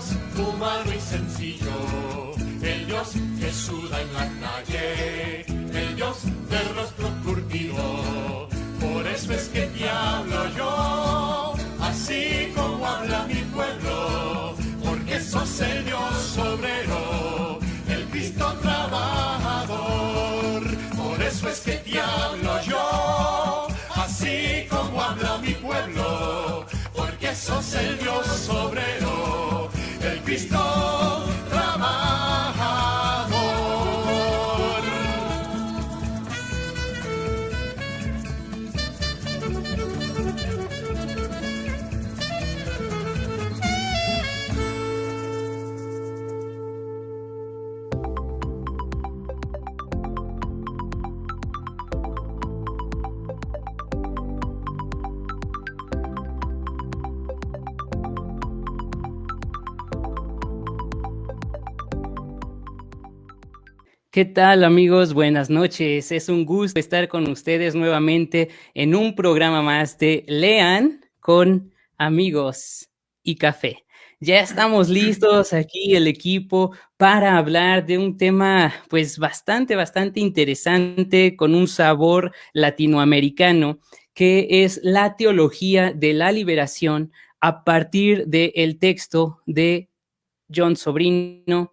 Dios humano y sencillo, el Dios que suda en la calle, el Dios del rostro curtido. Por eso es que te hablo yo, así como habla mi pueblo, porque sos el Dios obrero, el Cristo trabajador. Por eso es que te hablo yo, así como habla mi pueblo, porque sos el Dios obrero, el Cristo trabajador. ¿Qué tal, amigos? Buenas noches. Es un gusto estar con ustedes nuevamente en un programa más de Lean con amigos y café. Ya estamos listos aquí el equipo para hablar de un tema pues bastante interesante con un sabor latinoamericano, que es la teología de la liberación a partir del texto de John Sobrino,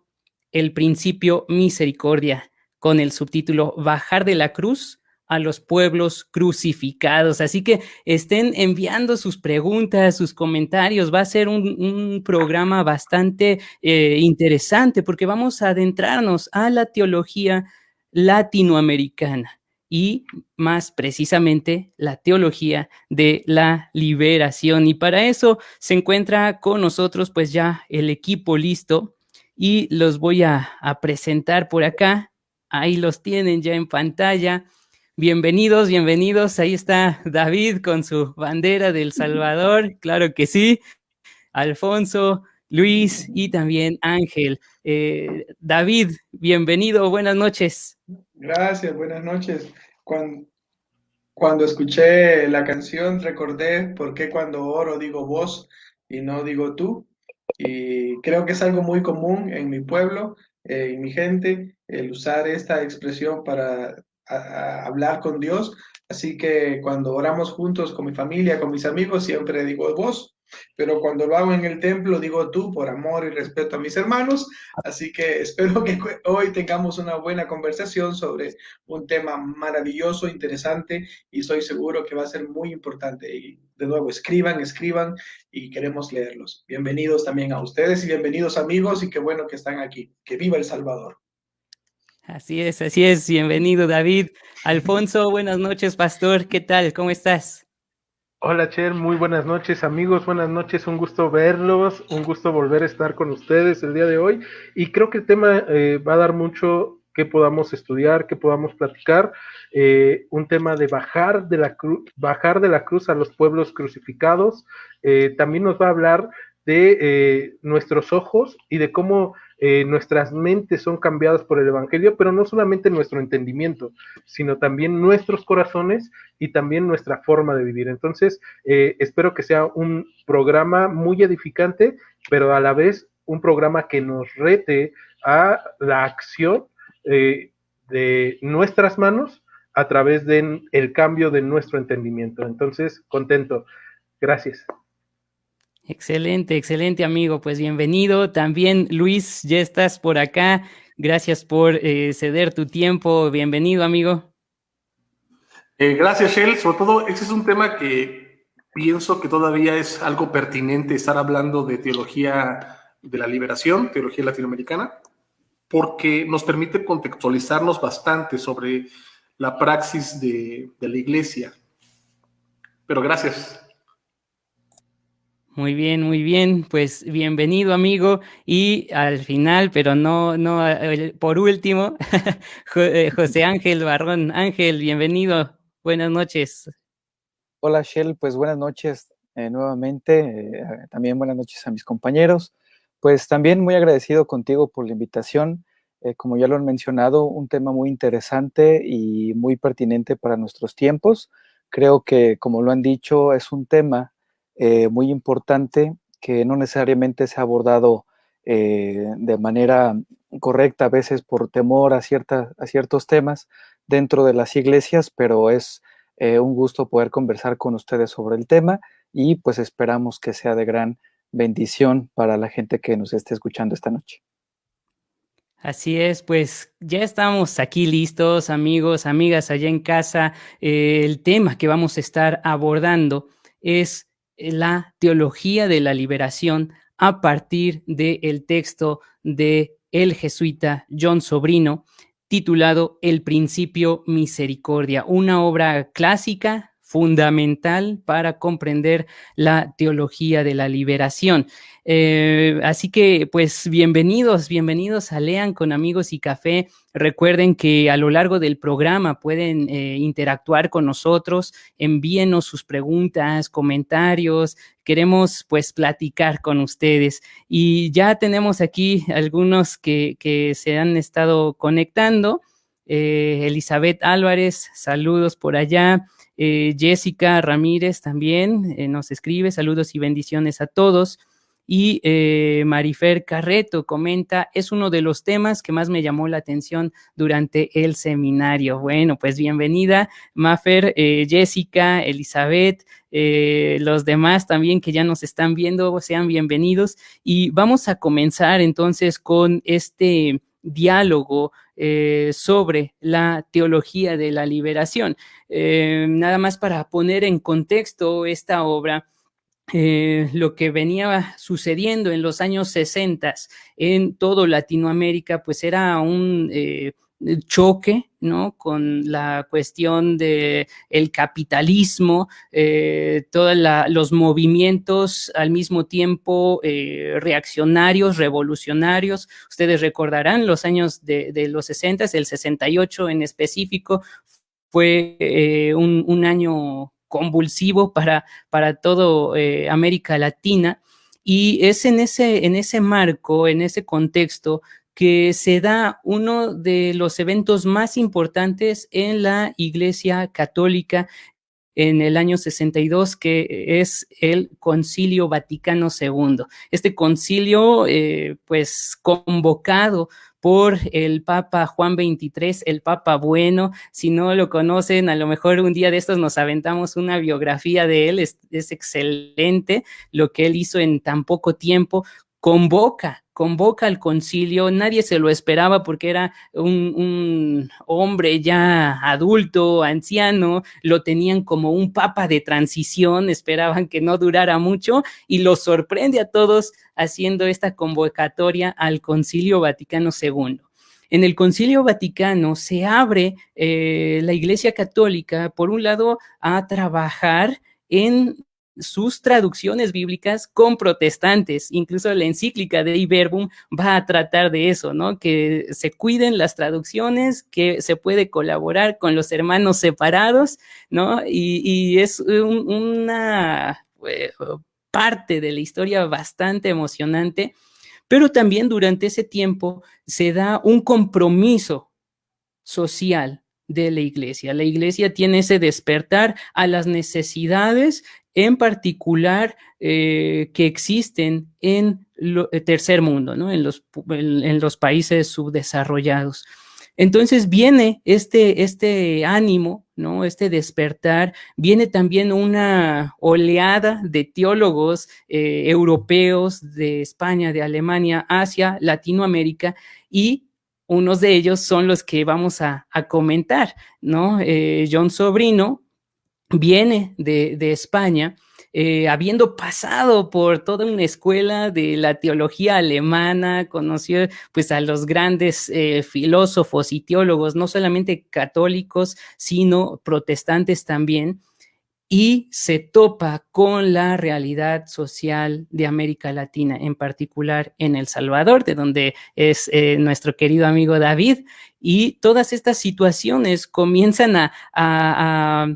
El principio misericordia, con el subtítulo Bajar de la cruz a los pueblos crucificados. Así que estén enviando sus preguntas, sus comentarios. Va a ser un programa bastante interesante, porque vamos a adentrarnos a la teología latinoamericana y más precisamente la teología de la liberación. Y para eso se encuentra con nosotros pues ya el equipo listo, y los voy a presentar por acá. Ahí los tienen ya en pantalla. Bienvenidos. Ahí está David con su bandera de El Salvador, claro que sí. Alfonso, Luis y también Ángel. David, bienvenido, buenas noches. Gracias, buenas noches. Cuando escuché la canción recordé por qué cuando oro digo vos y no digo tú. Y creo que es algo muy común en mi pueblo y mi gente, el usar esta expresión para hablar con Dios. Así que cuando oramos juntos con mi familia, con mis amigos, siempre digo vos, pero cuando lo hago en el templo digo tú, por amor y respeto a mis hermanos. Así que espero que hoy tengamos una buena conversación sobre un tema maravilloso, interesante, y estoy seguro que va a ser muy importante. Y de nuevo, escriban y queremos leerlos. Bienvenidos también a ustedes y bienvenidos, amigos, y qué bueno que están aquí. Que viva El Salvador. Así es. Bienvenido, David. Alfonso, buenas noches, pastor. ¿Qué tal? ¿Cómo estás? Hola, Cher, muy buenas noches, amigos, buenas noches, un gusto verlos, un gusto volver a estar con ustedes el día de hoy, y creo que el tema va a dar mucho que podamos estudiar, que podamos platicar, un tema de bajar de la cruz a los pueblos crucificados. También nos va a hablar de nuestros ojos y de cómo nuestras mentes son cambiadas por el Evangelio, pero no solamente nuestro entendimiento, sino también nuestros corazones y también nuestra forma de vivir. Entonces, espero que sea un programa muy edificante, pero a la vez un programa que nos rete a la acción de nuestras manos a través del cambio de nuestro entendimiento. Entonces, contento. Gracias. Excelente, amigo. Pues bienvenido. También, Luis, ya estás por acá. Gracias por ceder tu tiempo. Bienvenido, amigo. Gracias, Shell. Sobre todo, este es un tema que pienso que todavía es algo pertinente estar hablando de teología de la liberación, teología latinoamericana, porque nos permite contextualizarnos bastante sobre la praxis de la iglesia. Pero gracias. Muy bien. Pues bienvenido, amigo. Y al final, pero no por último, José Ángel Barrón. Ángel, bienvenido. Buenas noches. Hola, Shell. Pues buenas noches nuevamente. También buenas noches a mis compañeros. Pues también muy agradecido contigo por la invitación. Como ya lo han mencionado, un tema muy interesante y muy pertinente para nuestros tiempos. Creo que, como lo han dicho, es un tema muy importante que no necesariamente se ha abordado de manera correcta, a veces por temor a ciertos temas dentro de las iglesias, pero es un gusto poder conversar con ustedes sobre el tema y pues esperamos que sea de gran bendición para la gente que nos esté escuchando esta noche. Así es, pues ya estamos aquí listos, amigos, amigas, allá en casa. El tema que vamos a estar abordando es la teología de la liberación a partir del texto de el jesuita John Sobrino, titulado El Principio Misericordia, una obra clásica, fundamental para comprender la teología de la liberación. Así que, pues, bienvenidos a Lean con Amigos y Café. Recuerden que a lo largo del programa pueden interactuar con nosotros, envíenos sus preguntas, comentarios. Queremos, pues, platicar con ustedes. Y ya tenemos aquí algunos que se han estado conectando. Elizabeth Álvarez, saludos por allá. Jessica Ramírez también nos escribe, saludos y bendiciones a todos. Y Marifer Carreto comenta, es uno de los temas que más me llamó la atención durante el seminario. Bueno, pues bienvenida, Mafer, Jessica, Elizabeth, los demás también que ya nos están viendo, sean bienvenidos. Y vamos a comenzar entonces con este diálogo sobre la teología de la liberación. Nada más para poner en contexto esta obra. Lo que venía sucediendo en los años 60 en todo Latinoamérica, pues era un choque, ¿no? Con la cuestión del capitalismo, todos los movimientos al mismo tiempo reaccionarios, revolucionarios. Ustedes recordarán los años de los 60, el 68 en específico, fue un año convulsivo para todo América Latina, y es en ese marco, en ese contexto, que se da uno de los eventos más importantes en la Iglesia Católica en el año 62, que es el Concilio Vaticano II. Este concilio, pues, convocado por el Papa Juan XXIII, el Papa Bueno. Si no lo conocen, a lo mejor un día de estos nos aventamos una biografía de él. Es excelente lo que él hizo en tan poco tiempo. Convoca al concilio, nadie se lo esperaba porque era un hombre ya adulto, anciano, lo tenían como un papa de transición, esperaban que no durara mucho, y lo sorprende a todos haciendo esta convocatoria al Concilio Vaticano II. En el Concilio Vaticano se abre la Iglesia Católica, por un lado, a trabajar en sus traducciones bíblicas con protestantes. Incluso la encíclica de Dei Verbum va a tratar de eso, ¿no? Que se cuiden las traducciones, que se puede colaborar con los hermanos separados, ¿no? Y es una parte de la historia bastante emocionante, pero también durante ese tiempo se da un compromiso social de la iglesia. La iglesia tiene ese despertar a las necesidades, en particular que existen en el tercer mundo, ¿no? En los países subdesarrollados. Entonces viene este ánimo, ¿no? Este despertar, viene también una oleada de teólogos europeos de España, de Alemania, hacia Latinoamérica, y unos de ellos son los que vamos a comentar, ¿no? John Sobrino viene de España, habiendo pasado por toda una escuela de la teología alemana, conoció pues a los grandes filósofos y teólogos, no solamente católicos, sino protestantes también, y se topa con la realidad social de América Latina, en particular en El Salvador, de donde es nuestro querido amigo David, y todas estas situaciones comienzan a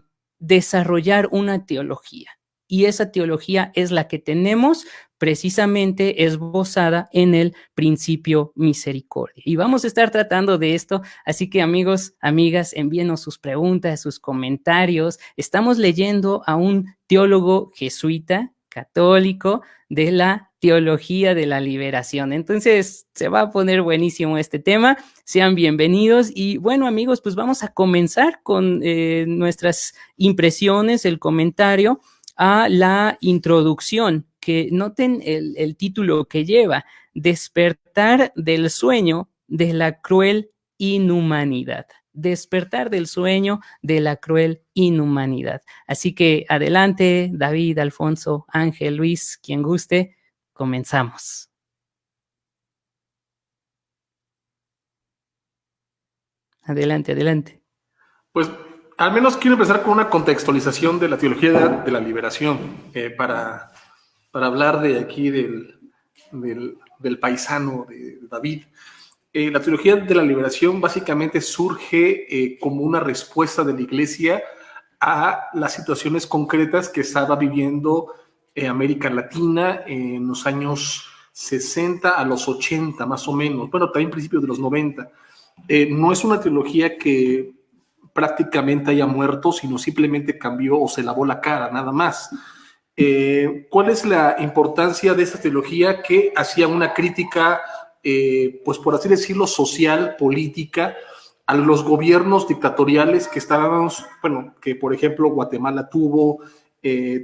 desarrollar una teología, y esa teología es la que tenemos precisamente esbozada en el Principio Misericordia. Y vamos a estar tratando de esto, así que amigos, amigas, envíenos sus preguntas, sus comentarios. Estamos leyendo a un teólogo jesuita, católico, de la teología de la liberación. Entonces, se va a poner buenísimo este tema. Sean bienvenidos. Y bueno, amigos, pues vamos a comenzar con nuestras impresiones, el comentario a la introducción, que noten el título que lleva: Despertar del sueño de la cruel inhumanidad. Despertar del sueño de la cruel inhumanidad. Así que adelante, David, Alfonso, Ángel, Luis, quien guste, comenzamos. Adelante, adelante. Pues al menos quiero empezar con una contextualización de la teología de la liberación, para hablar de aquí del paisano de David. La teología de la liberación básicamente surge como una respuesta de la Iglesia a las situaciones concretas que estaba viviendo América Latina en los años 60 a los 80, más o menos. Bueno, también principios de los 90. No es una teología que prácticamente haya muerto, sino simplemente cambió o se lavó la cara, nada más. ¿Cuál es la importancia de esta teología? Que hacía una crítica, pues por así decirlo, social, política, a los gobiernos dictatoriales que estábamos, bueno, que por ejemplo Guatemala tuvo,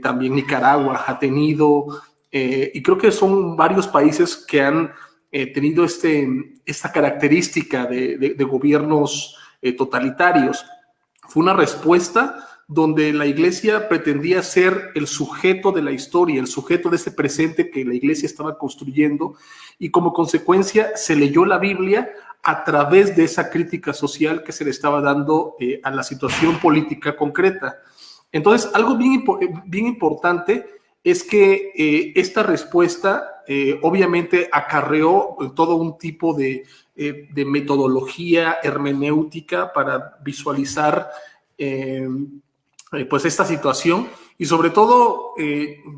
también Nicaragua ha tenido, y creo que son varios países que han tenido esta característica de gobiernos totalitarios. Fue una respuesta donde la Iglesia pretendía ser el sujeto de la historia, el sujeto de ese presente que la Iglesia estaba construyendo, y como consecuencia se leyó la Biblia a través de esa crítica social que se le estaba dando a la situación política concreta. Entonces, algo bien importante es que esta respuesta obviamente acarreó todo un tipo de metodología hermenéutica para visualizar pues esta situación, y sobre todo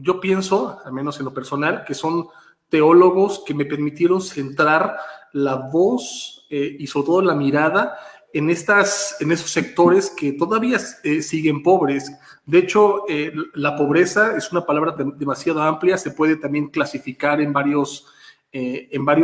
yo pienso, al menos en lo personal, que son teólogos que me permitieron centrar la voz y sobre todo la mirada en esos sectores que todavía siguen pobres. De hecho, la pobreza es una palabra demasiado amplia, se puede también clasificar en varios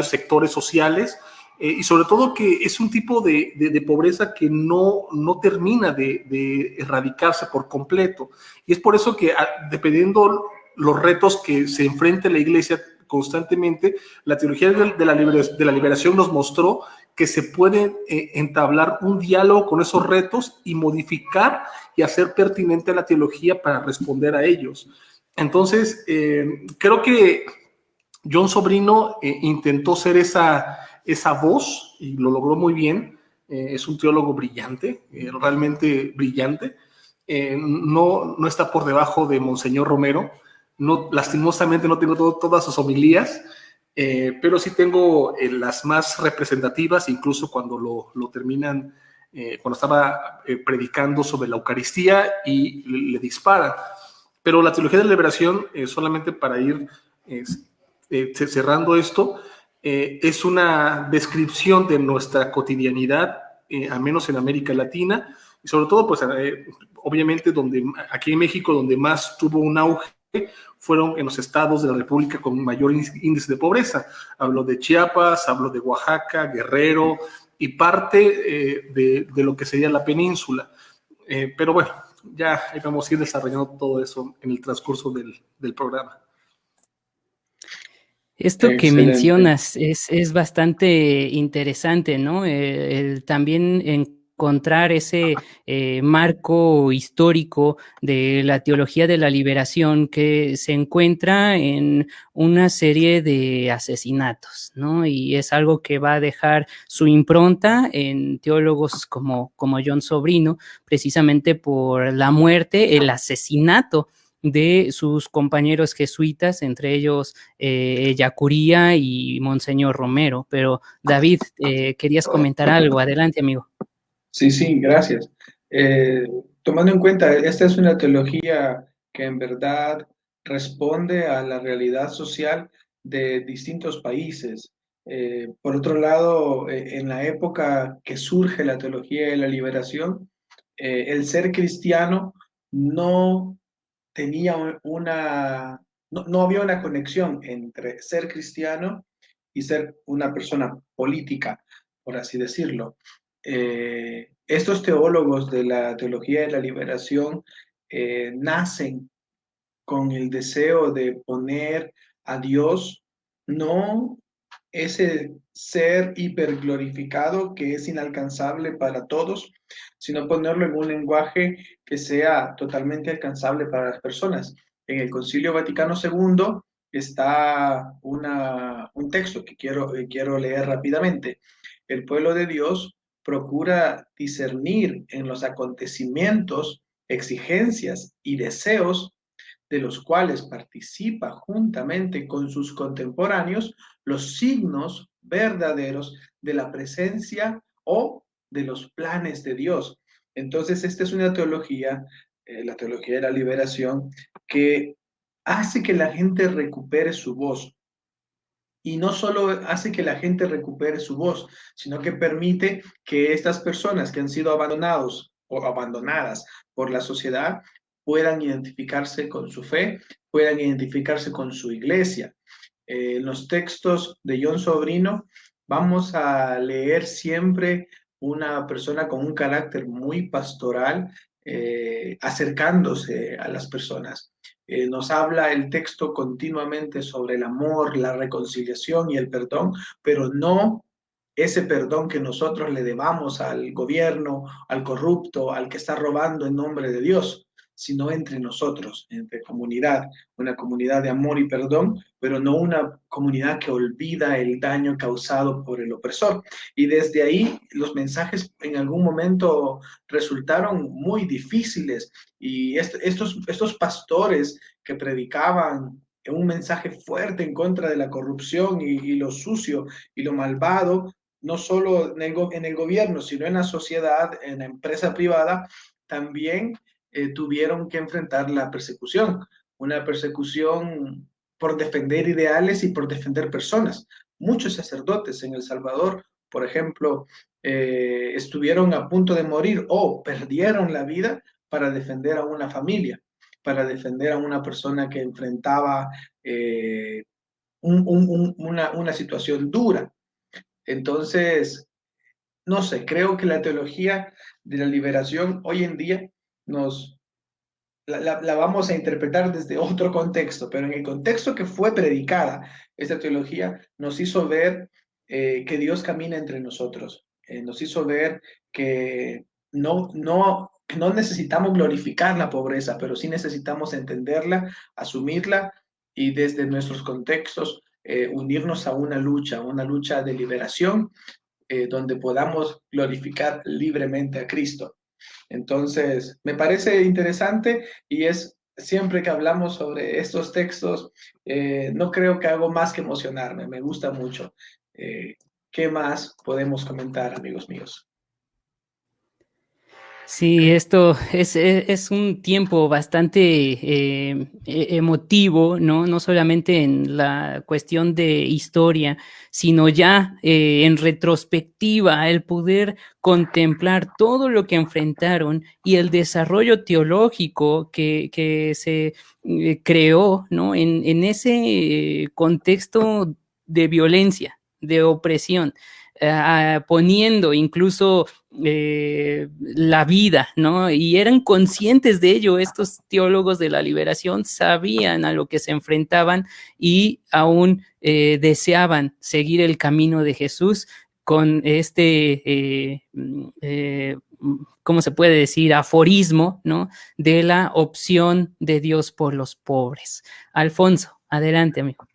sectores sociales, y sobre todo que es un tipo de pobreza que no termina de erradicarse por completo. Y es por eso que, dependiendo los retos que se enfrenta la Iglesia constantemente, la teología de la liberación nos mostró que se puede entablar un diálogo con esos retos y modificar y hacer pertinente a la teología para responder a ellos. Entonces, creo que John Sobrino intentó ser esa voz y lo logró muy bien. Es un teólogo brillante, realmente brillante. No está por debajo de Monseñor Romero. No, lastimosamente no tengo todas sus homilías, pero sí tengo las más representativas, incluso cuando lo terminan, cuando estaba predicando sobre la Eucaristía y le disparan. Pero la teología de la liberación, solamente para ir cerrando esto, es una descripción de nuestra cotidianidad, al menos en América Latina, y sobre todo, pues, obviamente, aquí en México, donde más tuvo un auge, fueron en los estados de la República con mayor índice de pobreza. Hablo de Chiapas, hablo de Oaxaca, Guerrero y parte de lo que sería la península. Pero bueno, ya vamos a ir desarrollando todo eso en el transcurso del programa. Esto que mencionas es bastante interesante, ¿no? También encontrar ese marco histórico de la teología de la liberación que se encuentra en una serie de asesinatos, ¿no? Y es algo que va a dejar su impronta en teólogos como John Sobrino, precisamente por la muerte, el asesinato de sus compañeros jesuitas, entre ellos Yacuría y Monseñor Romero. Pero David, querías comentar algo. Adelante, amigo. Sí, gracias. Tomando en cuenta, esta es una teología que en verdad responde a la realidad social de distintos países. Por otro lado, en la época que surge la teología de la liberación, el ser cristiano no tenía una no había una conexión entre ser cristiano y ser una persona política, por así decirlo. Estos teólogos de la teología de la liberación nacen con el deseo de poner a Dios, no ese ser hiperglorificado que es inalcanzable para todos, sino ponerlo en un lenguaje que sea totalmente alcanzable para las personas. En el Concilio Vaticano II está un texto que quiero leer rápidamente. El pueblo de Dios procura discernir en los acontecimientos, exigencias y deseos de los cuales participa juntamente con sus contemporáneos los signos verdaderos de la presencia o de los planes de Dios. Entonces, esta es una teología, la teología de la liberación, que hace que la gente recupere su voz. Y no solo hace que la gente recupere su voz, sino que permite que estas personas que han sido abandonados o abandonadas por la sociedad puedan identificarse con su fe, puedan identificarse con su iglesia. En los textos de John Sobrino vamos a leer siempre una persona con un carácter muy pastoral, acercándose a las personas. Nos habla el texto continuamente sobre el amor, la reconciliación y el perdón, pero no ese perdón que nosotros le debamos al gobierno, al corrupto, al que está robando en nombre de Dios, sino entre nosotros, entre comunidad, una comunidad de amor y perdón, pero no una comunidad que olvida el daño causado por el opresor. Y desde ahí los mensajes en algún momento resultaron muy difíciles y estos pastores que predicaban un mensaje fuerte en contra de la corrupción y lo sucio y lo malvado, no solo en el gobierno, sino en la sociedad, en la empresa privada, también tuvieron que enfrentar la persecución, una persecución por defender ideales y por defender personas. Muchos sacerdotes en El Salvador, por ejemplo, estuvieron a punto de morir o perdieron la vida para defender a una familia, para defender a una persona que enfrentaba una situación dura. Entonces, no sé, creo que la teología de la liberación hoy en día la vamos a interpretar desde otro contexto, pero en el contexto que fue predicada esta teología nos hizo ver que Dios camina entre nosotros, nos hizo ver que no necesitamos glorificar la pobreza, pero sí necesitamos entenderla, asumirla y desde nuestros contextos unirnos a una lucha de liberación donde podamos glorificar libremente a Cristo. Entonces, me parece interesante y es siempre que hablamos sobre estos textos, no creo que hago más que emocionarme, me gusta mucho. ¿Qué más podemos comentar, amigos míos? Sí, esto es un tiempo bastante emotivo, ¿no? No solamente en la cuestión de historia, sino ya en retrospectiva, el poder contemplar todo lo que enfrentaron y el desarrollo teológico que se creó, ¿no? En ese contexto de violencia, de opresión. Poniendo incluso la vida, ¿no? Y eran conscientes de ello, estos teólogos de la liberación sabían a lo que se enfrentaban y aún deseaban seguir el camino de Jesús con ¿cómo se puede decir? Aforismo, ¿no? De la opción de Dios por los pobres. Alfonso, adelante, amigo.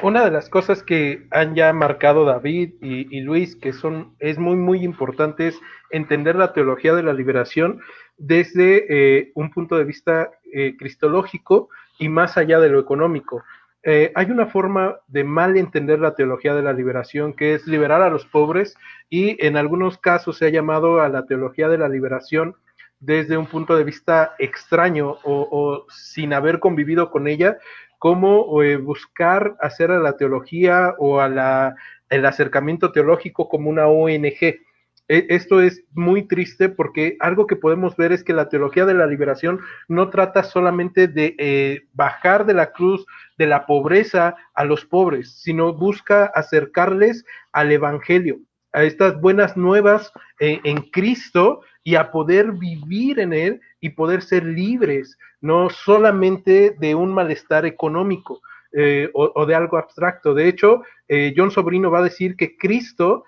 Una de las cosas que han ya marcado David y Luis, que es muy, muy importante, es entender la teología de la liberación desde un punto de vista cristológico y más allá de lo económico. Hay una forma de mal entender la teología de la liberación, que es liberar a los pobres, y en algunos casos se ha llamado a la teología de la liberación desde un punto de vista extraño o sin haber convivido con ella, como buscar hacer a la teología o el acercamiento teológico como una ONG. Esto es muy triste porque algo que podemos ver es que la teología de la liberación no trata solamente de bajar de la cruz de la pobreza a los pobres, sino busca acercarles al evangelio, a estas buenas nuevas en Cristo, y a poder vivir en él y poder ser libres, no solamente de un malestar económico o de algo abstracto. De hecho, John Sobrino va a decir que Cristo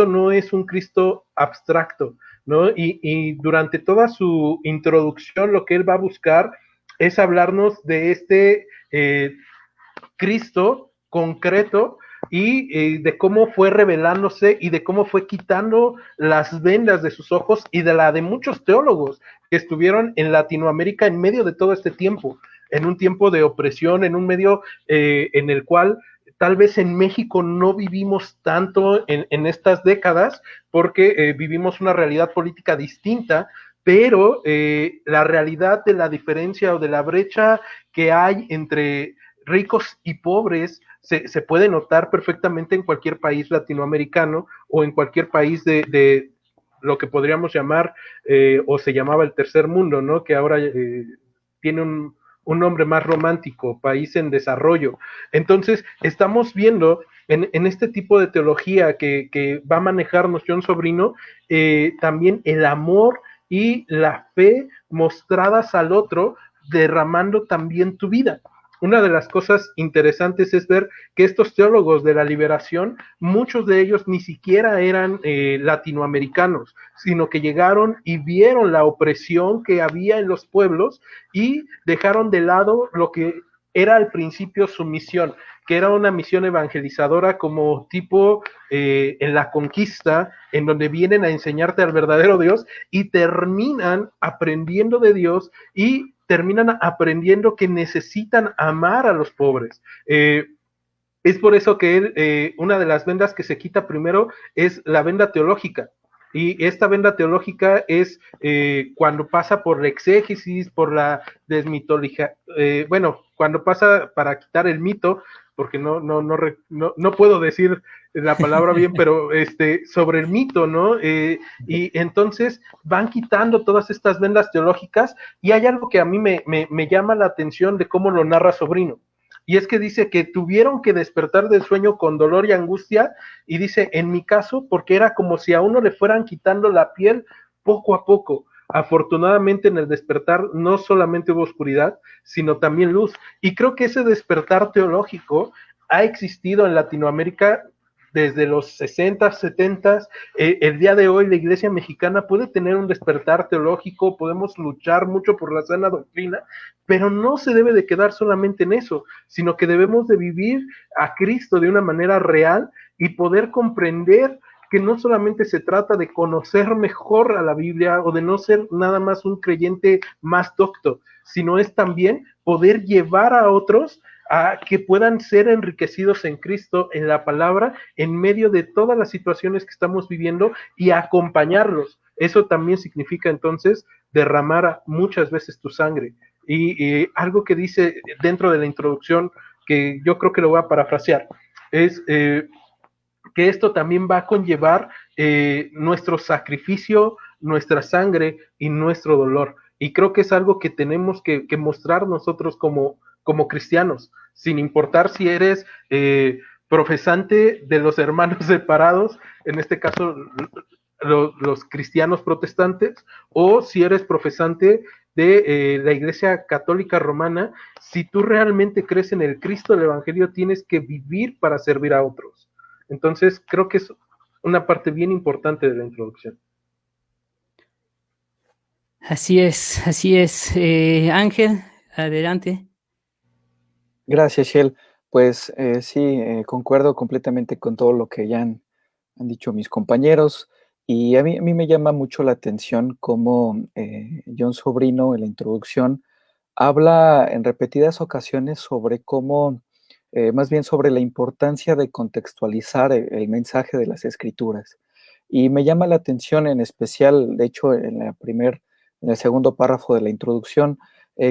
no es un Cristo abstracto, ¿no? Y durante toda su introducción lo que él va a buscar es hablarnos de este Cristo concreto y de cómo fue revelándose y de cómo fue quitando las vendas de sus ojos y de la de muchos teólogos que estuvieron en Latinoamérica en medio de todo este tiempo, en un tiempo de opresión, en un medio en el cual tal vez en México no vivimos tanto en estas décadas porque vivimos una realidad política distinta, pero la realidad de la diferencia o de la brecha que hay entre ricos y pobres se puede notar perfectamente en cualquier país latinoamericano o en cualquier país de lo que podríamos llamar o se llamaba el tercer mundo, ¿no? Que ahora tiene un nombre más romántico, país en desarrollo. Entonces, estamos viendo en este tipo de teología que va a manejarnos John Sobrino, también el amor y la fe mostradas al otro, derramando también tu vida. Una de las cosas interesantes es ver que estos teólogos de la liberación, muchos de ellos ni siquiera eran latinoamericanos, sino que llegaron y vieron la opresión que había en los pueblos y dejaron de lado lo que era al principio su misión, que era una misión evangelizadora como tipo en la conquista, en donde vienen a enseñarte al verdadero Dios y terminan aprendiendo de Dios y terminan aprendiendo que necesitan amar a los pobres. Es por eso que él, una de las vendas que se quita primero es la venda teológica. Y esta venda teológica es cuando pasa por la exégesis, por la desmitología, bueno, cuando pasa para quitar el mito, porque no puedo decir la palabra bien, pero sobre el mito, ¿no? Y entonces van quitando todas estas vendas teológicas, y hay algo que a mí me llama la atención de cómo lo narra Sobrino. Y es que dice que tuvieron que despertar del sueño con dolor y angustia, y dice, en mi caso, porque era como si a uno le fueran quitando la piel poco a poco. Afortunadamente en el despertar no solamente hubo oscuridad, sino también luz. Y creo que ese despertar teológico ha existido en Latinoamérica desde los 60, 70. El día de hoy la Iglesia mexicana puede tener un despertar teológico, podemos luchar mucho por la sana doctrina, pero no se debe de quedar solamente en eso, sino que debemos de vivir a Cristo de una manera real y poder comprender que no solamente se trata de conocer mejor a la Biblia o de no ser nada más un creyente más docto, sino es también poder llevar a otros a que puedan ser enriquecidos en Cristo, en la palabra, en medio de todas las situaciones que estamos viviendo, y acompañarlos. Eso también significa entonces derramar muchas veces tu sangre. Y algo que dice dentro de la introducción, que yo creo que lo voy a parafrasear, es que esto también va a conllevar nuestro sacrificio, nuestra sangre y nuestro dolor. Y creo que es algo que tenemos que mostrar nosotros como cristianos, sin importar si eres profesante de los hermanos separados, en este caso los cristianos protestantes, o si eres profesante de la Iglesia Católica Romana. Si tú realmente crees en el Cristo del Evangelio, tienes que vivir para servir a otros. Entonces, creo que es una parte bien importante de la introducción. Así es, así es. Ángel, adelante. Gracias, Shell. Pues sí, concuerdo completamente con todo lo que ya han dicho mis compañeros, y a mí me llama mucho la atención cómo John Sobrino en la introducción habla en repetidas ocasiones sobre cómo, más bien sobre la importancia de contextualizar el mensaje de las Escrituras. Y me llama la atención en especial, de hecho, en el segundo párrafo de la introducción,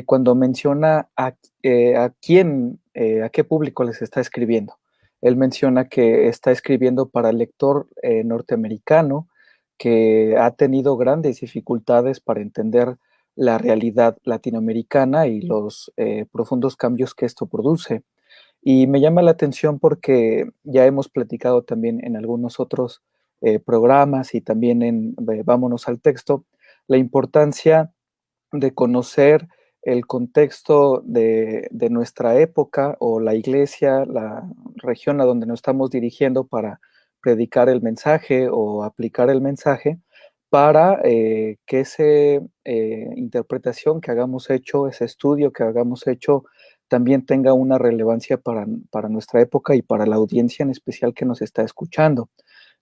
cuando menciona a qué público les está escribiendo. Él menciona que está escribiendo para el lector norteamericano que ha tenido grandes dificultades para entender la realidad latinoamericana y los profundos cambios que esto produce. Y me llama la atención porque ya hemos platicado también en algunos otros programas y también en Vámonos al Texto, la importancia de conocer el contexto de nuestra época o la iglesia, la región a donde nos estamos dirigiendo para predicar el mensaje o aplicar el mensaje, para que esa interpretación que hagamos hecho, ese estudio que hagamos hecho, también tenga una relevancia para nuestra época y para la audiencia en especial que nos está escuchando.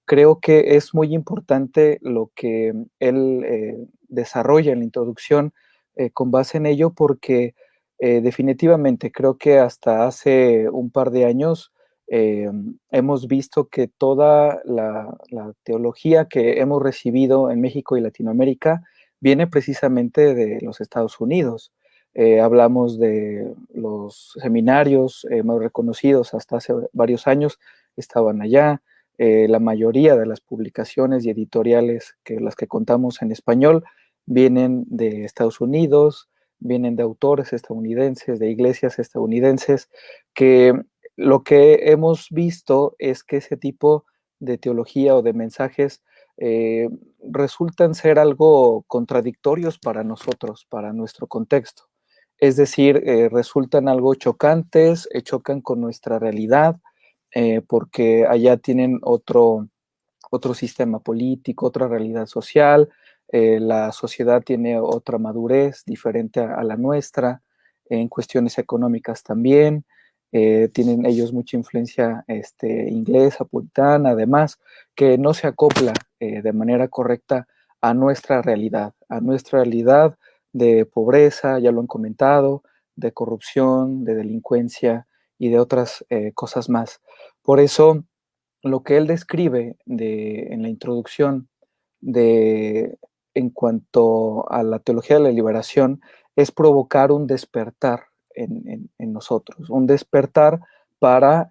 Creo que es muy importante lo que él desarrolla en la introducción con base en ello, porque definitivamente creo que hasta hace un par de años hemos visto que toda la teología que hemos recibido en México y Latinoamérica viene precisamente de los Estados Unidos. Hablamos de los seminarios más reconocidos hasta hace varios años, estaban allá. La mayoría de las publicaciones y editoriales las que contamos en español vienen de Estados Unidos, vienen de autores estadounidenses, de iglesias estadounidenses, que lo que hemos visto es que ese tipo de teología o de mensajes resultan ser algo contradictorios para nosotros, para nuestro contexto. Es decir, resultan algo chocantes, chocan con nuestra realidad, porque allá tienen otro sistema político, otra realidad social, la sociedad tiene otra madurez diferente a la nuestra, en cuestiones económicas también, tienen ellos mucha influencia inglesa, puritana, además, que no se acopla de manera correcta a nuestra realidad de pobreza, ya lo han comentado, de corrupción, de delincuencia y de otras cosas más. Por eso, lo que él describe en la introducción en cuanto a la teología de la liberación es provocar un despertar en nosotros, un despertar para,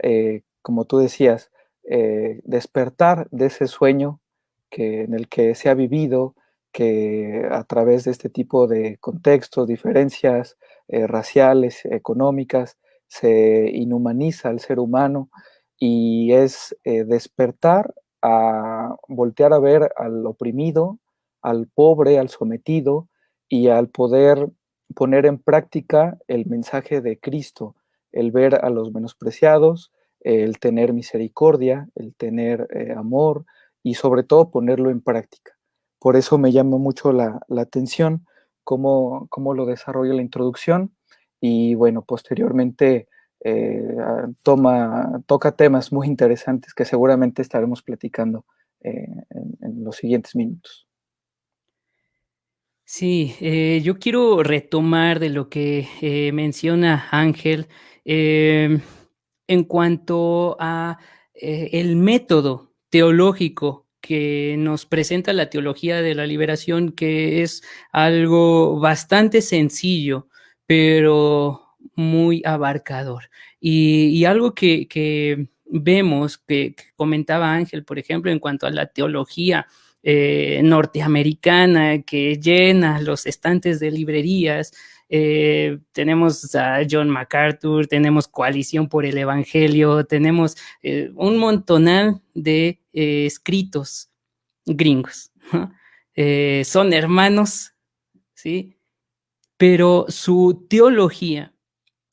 como tú decías, despertar de ese sueño en el que se ha vivido, que a través de este tipo de contextos, diferencias raciales, económicas, se inhumaniza al ser humano, y es despertar a voltear a ver al oprimido, al pobre, al sometido, y al poder poner en práctica el mensaje de Cristo, el ver a los menospreciados, el tener misericordia, el tener amor, y sobre todo ponerlo en práctica. Por eso me llama mucho la atención cómo lo desarrolla la introducción, y bueno, posteriormente toca temas muy interesantes que seguramente estaremos platicando en los siguientes minutos. Sí, yo quiero retomar de lo que menciona Ángel en cuanto a el método teológico que nos presenta la teología de la liberación, que es algo bastante sencillo, pero muy abarcador. Y algo que vemos, que comentaba Ángel, por ejemplo, en cuanto a la teología norteamericana que llena los estantes de librerías. Tenemos a John MacArthur, tenemos Coalición por el Evangelio, tenemos un montonal de escritos gringos, ¿no? Son hermanos, ¿sí? Pero su teología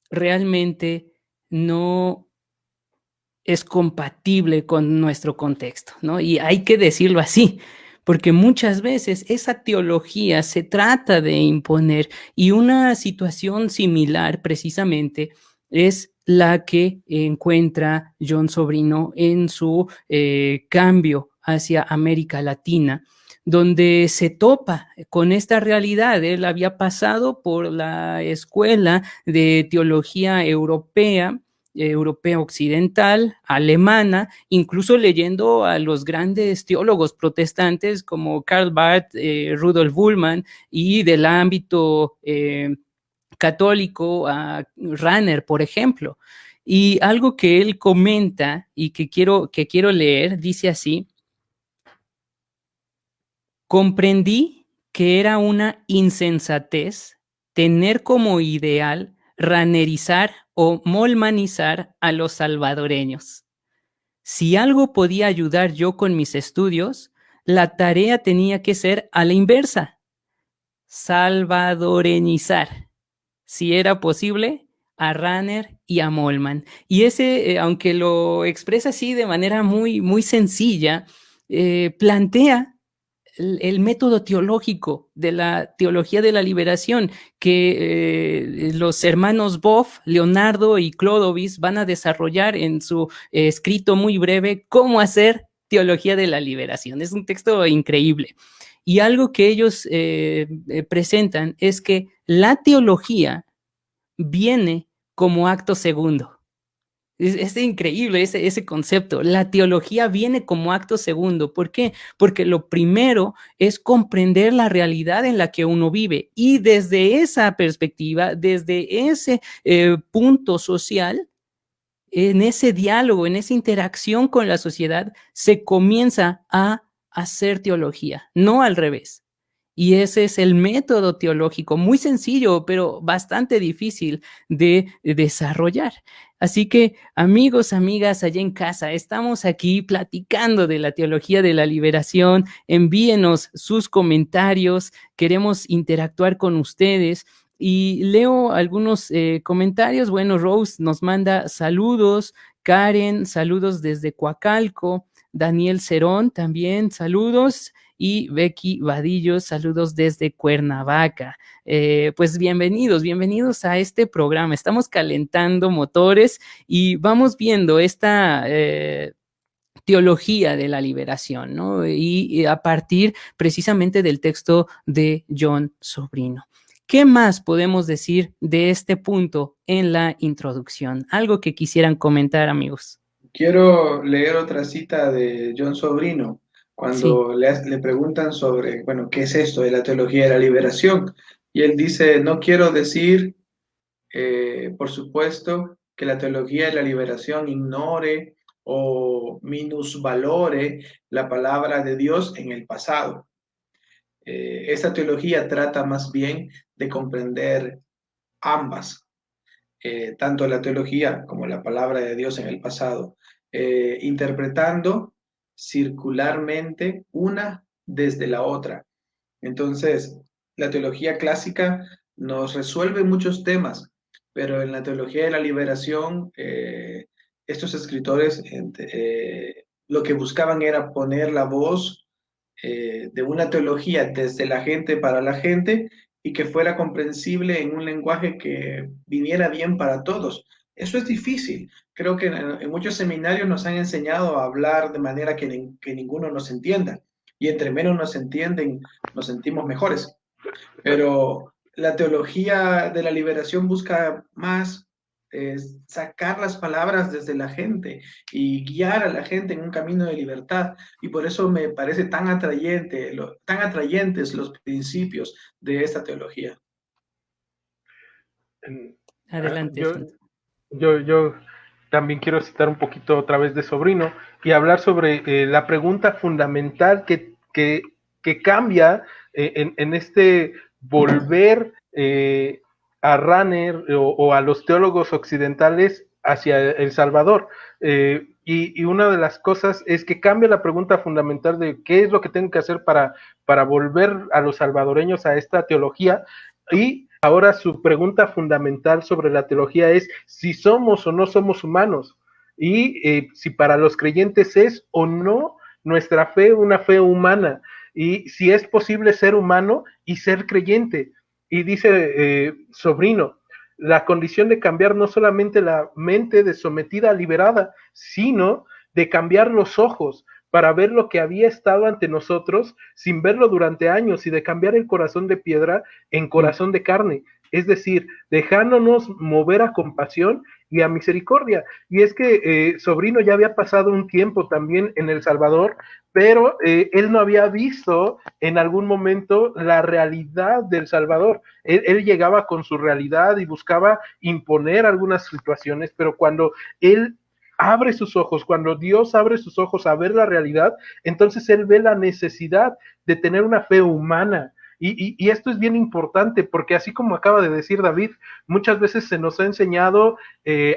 realmente no es compatible con nuestro contexto, ¿no? Y hay que decirlo así, porque muchas veces esa teología se trata de imponer, y una situación similar precisamente es la que encuentra John Sobrino en su cambio hacia América Latina, donde se topa con esta realidad. Él había pasado por la escuela de teología europea occidental, alemana, incluso leyendo a los grandes teólogos protestantes como Karl Barth, Rudolf Bultmann, y del ámbito católico a Rahner, por ejemplo. Y algo que él comenta y que quiero leer, dice así: comprendí que era una insensatez tener como ideal ranerizar o molmanizar a los salvadoreños. Si algo podía ayudar yo con mis estudios, la tarea tenía que ser a la inversa: salvadoreñizar, si era posible, a Ranner y a Molman. Y ese, aunque lo expresa así de manera muy, muy sencilla, plantea el método teológico de la teología de la liberación que los hermanos Boff, Leonardo y Clodovis van a desarrollar en su escrito muy breve, Cómo hacer teología de la liberación. Es un texto increíble. Y algo que ellos presentan es que la teología viene como acto segundo. Es increíble ese concepto. La teología viene como acto segundo. ¿Por qué? Porque lo primero es comprender la realidad en la que uno vive, y desde esa perspectiva, desde ese punto social, en ese diálogo, en esa interacción con la sociedad, se comienza a hacer teología, no al revés. Y ese es el método teológico, muy sencillo, pero bastante difícil de desarrollar. Así que, amigos, amigas, allá en casa, estamos aquí platicando de la teología de la liberación. Envíenos sus comentarios, queremos interactuar con ustedes. Y leo algunos comentarios. Bueno, Rose nos manda saludos. Karen, saludos desde Coacalco. Daniel Cerón también, saludos. Y Becky Vadillo, saludos desde Cuernavaca. Pues bienvenidos a este programa. Estamos calentando motores y vamos viendo esta teología de la liberación, ¿no? Y a partir precisamente del texto de John Sobrino. ¿Qué más podemos decir de este punto en la introducción? Algo que quisieran comentar, amigos. Quiero leer otra cita de John Sobrino, cuando Sí. le preguntan sobre, bueno, ¿qué es esto de la teología de la liberación? Y él dice, no quiero decir, por supuesto, que la teología de la liberación ignore o minusvalore la palabra de Dios en el pasado. Esta teología trata más bien de comprender ambas, tanto la teología como la palabra de Dios en el pasado, interpretando circularmente una desde la otra. Entonces, la teología clásica nos resuelve muchos temas, pero en la teología de la liberación, estos escritores lo que buscaban era poner la voz de una teología desde la gente para la gente y que fuera comprensible en un lenguaje que viniera bien para todos. Eso es difícil. Creo que en muchos seminarios nos han enseñado a hablar de manera que ninguno nos entienda. Y entre menos nos entienden, nos sentimos mejores. Pero la teología de la liberación busca más sacar las palabras desde la gente y guiar a la gente en un camino de libertad. Y por eso me parece tan atrayentes los principios de esta teología. Adelante. Yo también quiero citar un poquito otra vez de Sobrino y hablar sobre la pregunta fundamental que cambia en este volver a Ranner o a los teólogos occidentales hacia El Salvador. Y una de las cosas es que cambia la pregunta fundamental de qué es lo que tengo que hacer para volver a los salvadoreños a esta teología. Y ahora su pregunta fundamental sobre la teología es si somos o no somos humanos, y si para los creyentes es o no nuestra fe una fe humana, y si es posible ser humano y ser creyente. Y dice Sobrino, la condición de cambiar no solamente la mente de sometida a liberada, sino de cambiar los ojos para ver lo que había estado ante nosotros sin verlo durante años, y de cambiar el corazón de piedra en corazón de carne, es decir, dejándonos mover a compasión y a misericordia. Y es que Sobrino ya había pasado un tiempo también en El Salvador, pero él no había visto en algún momento la realidad del Salvador. Él llegaba con su realidad y buscaba imponer algunas situaciones, pero cuando él abre sus ojos, cuando Dios abre sus ojos a ver la realidad, entonces él ve la necesidad de tener una fe humana. Y esto es bien importante, porque así como acaba de decir David, muchas veces se nos ha enseñado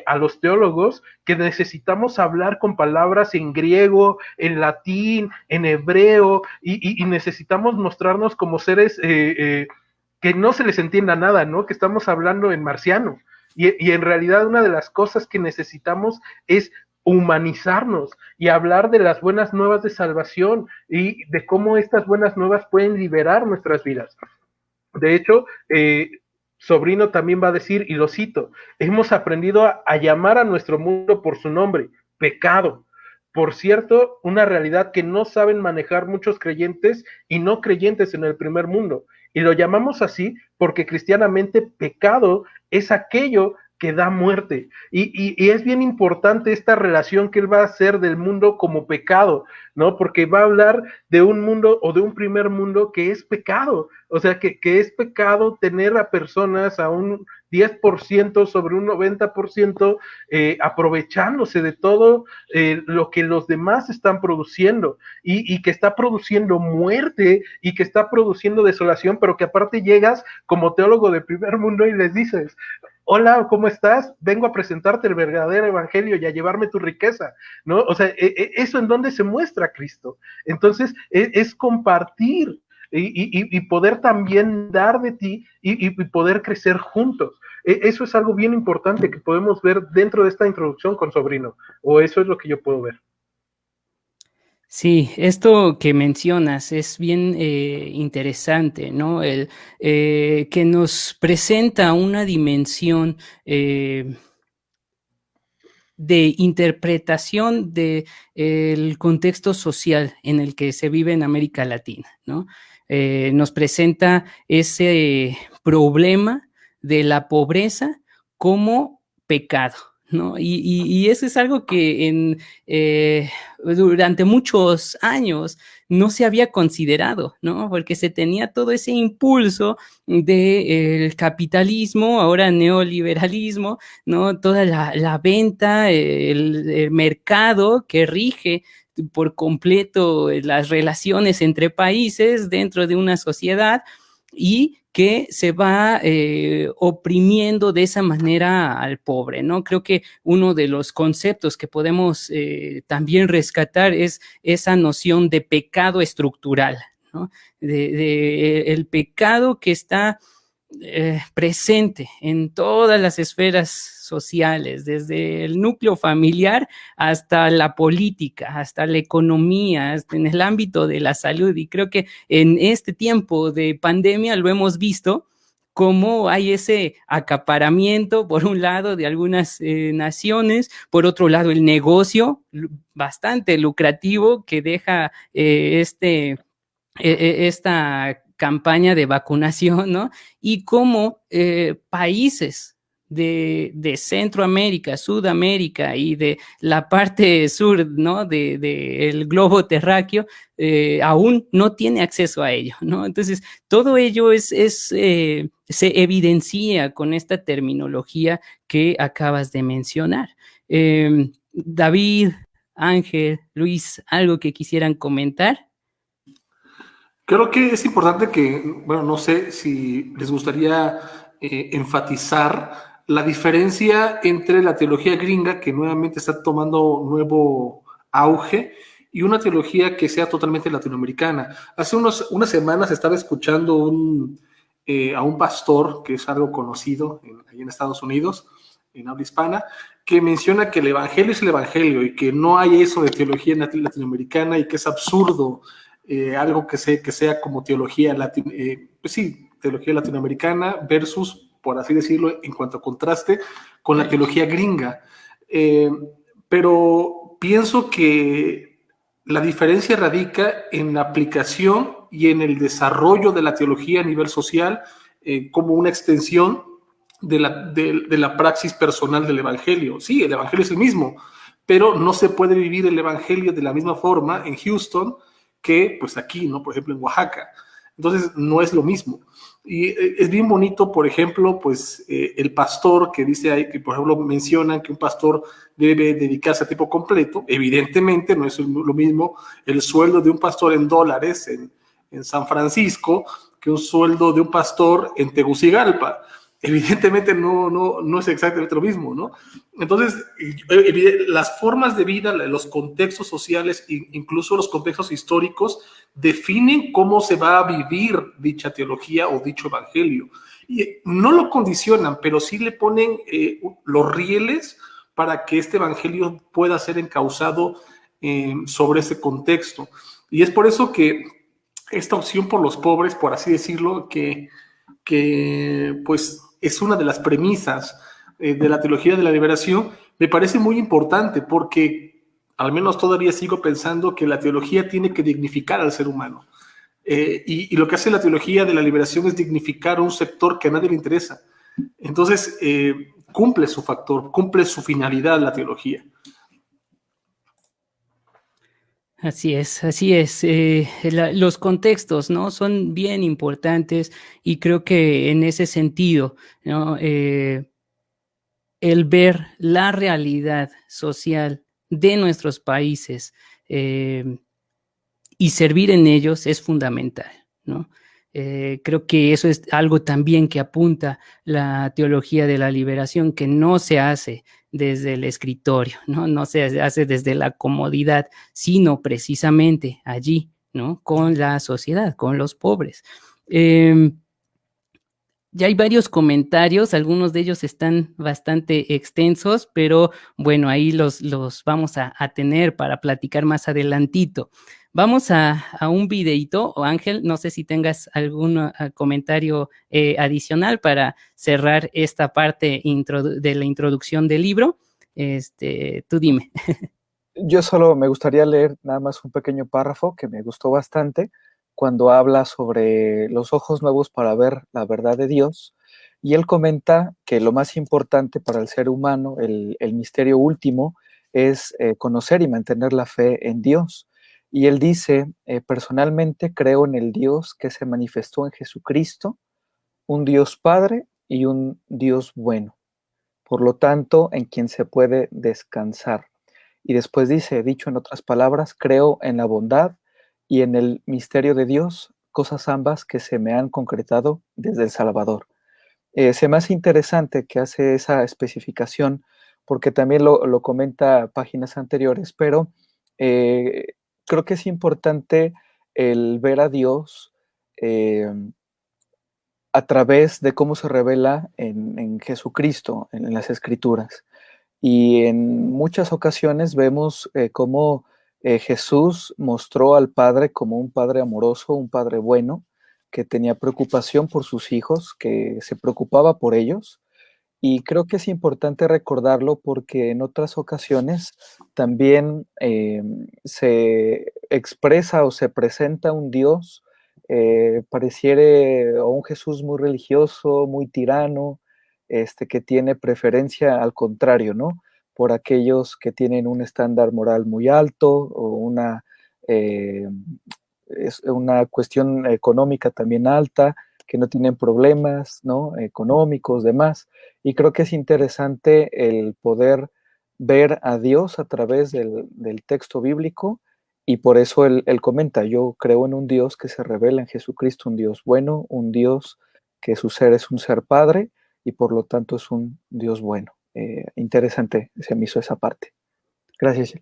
a los teólogos que necesitamos hablar con palabras en griego, en latín, en hebreo, y necesitamos mostrarnos como seres que no se les entienda nada, ¿no? Que estamos hablando en marciano. Y en realidad una de las cosas que necesitamos es humanizarnos y hablar de las buenas nuevas de salvación y de cómo estas buenas nuevas pueden liberar nuestras vidas. De hecho, Sobrino también va a decir, y lo cito, hemos aprendido a llamar a nuestro mundo por su nombre, pecado. Por cierto, una realidad que no saben manejar muchos creyentes y no creyentes en el primer mundo. Y lo llamamos así porque cristianamente pecado es aquello que da muerte. Y es bien importante esta relación que él va a hacer del mundo como pecado, ¿no? Porque va a hablar de un mundo o de un primer mundo que es pecado. O sea, que es pecado tener a personas a un 10% sobre un 90% aprovechándose de todo lo que los demás están produciendo y que está produciendo muerte y que está produciendo desolación, pero que aparte llegas como teólogo de primer mundo y les dices, hola, ¿cómo estás? Vengo a presentarte el verdadero evangelio y a llevarme tu riqueza, ¿no? O sea, eso en donde se muestra Cristo. Entonces, es compartir y poder también dar de ti y poder crecer juntos. Eso es algo bien importante que podemos ver dentro de esta introducción con Sobrino, o eso es lo que yo puedo ver. Sí, esto que mencionas es bien interesante, ¿no? El que nos presenta una dimensión de interpretación del contexto social en el que se vive en América Latina, ¿no? Nos presenta ese problema de la pobreza como pecado, ¿no? Y eso es algo que durante muchos años no se había considerado, ¿no? Porque se tenía todo ese impulso del capitalismo, ahora neoliberalismo, ¿no? Toda la venta, el mercado que rige por completo las relaciones entre países dentro de una sociedad y que se va oprimiendo de esa manera al pobre, ¿no? Creo que uno de los conceptos que podemos también rescatar es esa noción de pecado estructural, ¿no? El pecado que está presente en todas las esferas sociales, desde el núcleo familiar hasta la política, hasta la economía, hasta en el ámbito de la salud. Y creo que en este tiempo de pandemia lo hemos visto, cómo hay ese acaparamiento, por un lado, de algunas naciones, por otro lado, el negocio bastante lucrativo que deja esta campaña de vacunación, ¿no? Y cómo países de Centroamérica, Sudamérica y de la parte sur, ¿no? del globo terráqueo, aún no tiene acceso a ello, ¿no? Entonces, todo ello se evidencia con esta terminología que acabas de mencionar. David, Ángel, Luis, ¿algo que quisieran comentar? Creo que es importante que, bueno, no sé si les gustaría enfatizar la diferencia entre la teología gringa, que nuevamente está tomando nuevo auge, y una teología que sea totalmente latinoamericana. Hace unas semanas estaba escuchando a un pastor, que es algo conocido ahí en Estados Unidos, en habla hispana, que menciona que el evangelio es el evangelio y que no hay eso de teología latinoamericana y que es absurdo algo que sea como teología teología latinoamericana versus, por así decirlo, en cuanto a contraste con la teología gringa. Pero pienso que la diferencia radica en la aplicación y en el desarrollo de la teología a nivel social como una extensión de la praxis personal del Evangelio. Sí, el Evangelio es el mismo, pero no se puede vivir el Evangelio de la misma forma en Houston que pues aquí, ¿no? Por ejemplo, en Oaxaca. Entonces, no es lo mismo. Y es bien bonito, por ejemplo, pues el pastor que dice ahí, que por ejemplo mencionan que un pastor debe dedicarse a tiempo completo. Evidentemente no es lo mismo el sueldo de un pastor en dólares en San Francisco que un sueldo de un pastor en Tegucigalpa. Evidentemente no es exactamente lo mismo, ¿no? Entonces, las formas de vida, los contextos sociales, incluso los contextos históricos, definen cómo se va a vivir dicha teología o dicho evangelio. Y no lo condicionan, pero sí le ponen los rieles para que este evangelio pueda ser encauzado sobre ese contexto. Y es por eso que esta opción por los pobres, por así decirlo, que pues es una de las premisas de la teología de la liberación, me parece muy importante porque al menos todavía sigo pensando que la teología tiene que dignificar al ser humano. Y lo que hace la teología de la liberación es dignificar a un sector que a nadie le interesa. Entonces, cumple su factor, cumple su finalidad la teología. Así es, así es. Los contextos, ¿no? Son bien importantes y creo que en ese sentido, ¿no? El ver la realidad social de nuestros países y servir en ellos es fundamental, ¿no? Creo que eso es algo también que apunta la teología de la liberación, que no se hace desde el escritorio, ¿no? No se hace desde la comodidad, sino precisamente allí, ¿no? Con la sociedad, con los pobres. Ya hay varios comentarios, algunos de ellos están bastante extensos, pero bueno, ahí los vamos a tener para platicar más adelantito. Vamos a un videito, o Ángel, no sé si tengas algún comentario adicional para cerrar esta parte de la introducción del libro. Tú dime. Yo solo me gustaría leer nada más un pequeño párrafo que me gustó bastante cuando habla sobre los ojos nuevos para ver la verdad de Dios. Y él comenta que lo más importante para el ser humano, el misterio último, es conocer y mantener la fe en Dios. Y él dice, personalmente creo en el Dios que se manifestó en Jesucristo, un Dios Padre y un Dios bueno. Por lo tanto, en quien se puede descansar. Y después dice, dicho en otras palabras, creo en la bondad y en el misterio de Dios, cosas ambas que se me han concretado desde el Salvador. Se me hace interesante que hace esa especificación, porque también lo comenta páginas anteriores, pero creo que es importante el ver a Dios a través de cómo se revela en Jesucristo, en las Escrituras. Y en muchas ocasiones vemos cómo Jesús mostró al Padre como un Padre amoroso, un Padre bueno, que tenía preocupación por sus hijos, que se preocupaba por ellos. Y creo que es importante recordarlo porque en otras ocasiones también se expresa o se presenta un Dios, pareciere o un Jesús muy religioso, muy tirano, que tiene preferencia al contrario, ¿no? Por aquellos que tienen un estándar moral muy alto o es una cuestión económica también alta, que no tienen problemas, ¿no? Económicos, demás. Y creo que es interesante el poder ver a Dios a través del texto bíblico, y por eso él comenta, yo creo en un Dios que se revela en Jesucristo, un Dios bueno, un Dios que su ser es un ser padre, y por lo tanto es un Dios bueno. Interesante se me hizo esa parte. Gracias.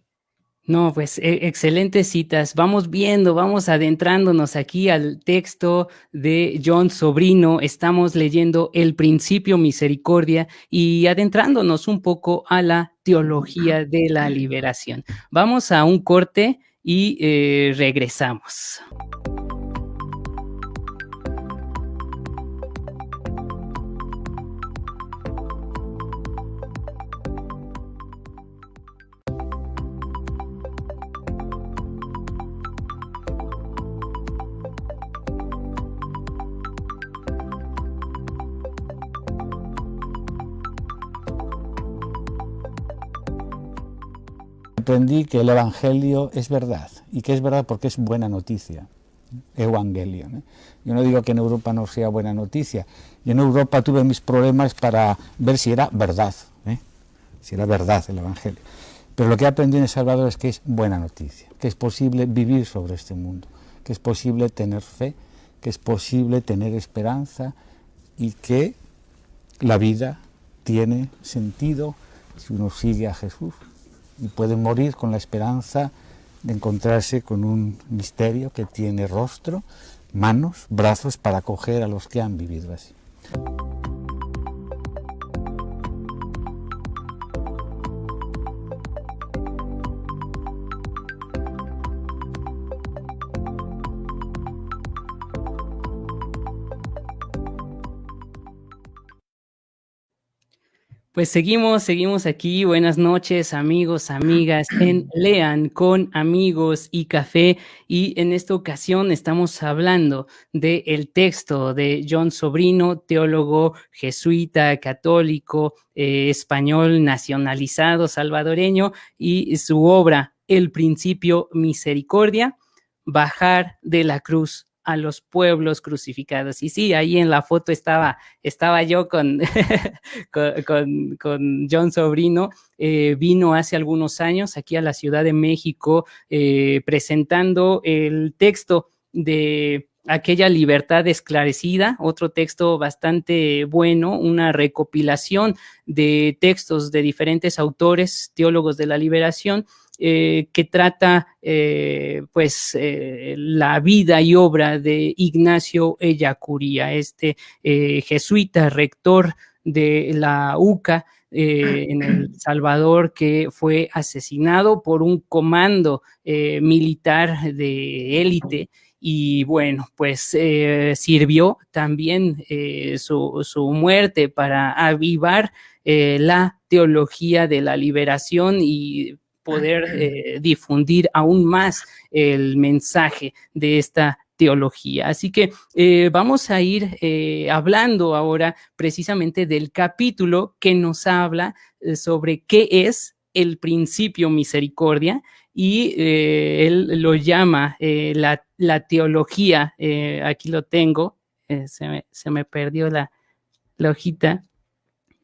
No, pues excelentes citas. Vamos viendo, vamos adentrándonos aquí al texto de John Sobrino. Estamos leyendo El Principio Misericordia y adentrándonos un poco a la teología de la liberación. Vamos a un corte y regresamos. aprendí que el Evangelio es verdad, y que es verdad porque es buena noticia. Evangelion. Yo no digo que en Europa no sea buena noticia. Y en Europa tuve mis problemas para ver si era verdad, si era verdad el Evangelio. Pero lo que aprendí en El Salvador es que es buena noticia, que es posible vivir sobre este mundo, que es posible tener fe, que es posible tener esperanza y que la vida tiene sentido si uno sigue a Jesús y puede morir con la esperanza de encontrarse con un misterio que tiene rostro, manos, brazos para acoger a los que han vivido así. Pues seguimos aquí. Buenas noches, amigos, amigas, en Lean con Amigos y Café. Y en esta ocasión estamos hablando del texto de John Sobrino, teólogo jesuita, católico, español, nacionalizado, salvadoreño, y su obra, El Principio Misericordia, bajar de la cruz a los pueblos crucificados. Y sí, ahí en la foto estaba yo con, con John Sobrino. Vino hace algunos años aquí a la Ciudad de México presentando el texto de Aquella Libertad Esclarecida, otro texto bastante bueno, una recopilación de textos de diferentes autores, teólogos de la liberación, que trata la vida y obra de Ignacio Ellacuría, jesuita rector de la UCA en El Salvador, que fue asesinado por un comando militar de élite. Y bueno, pues sirvió también su muerte para avivar la teología de la liberación y poder difundir aún más el mensaje de esta teología. Así que vamos a ir hablando ahora precisamente del capítulo que nos habla sobre qué es el principio misericordia, y él lo llama la teología. Aquí lo tengo, se me perdió la hojita,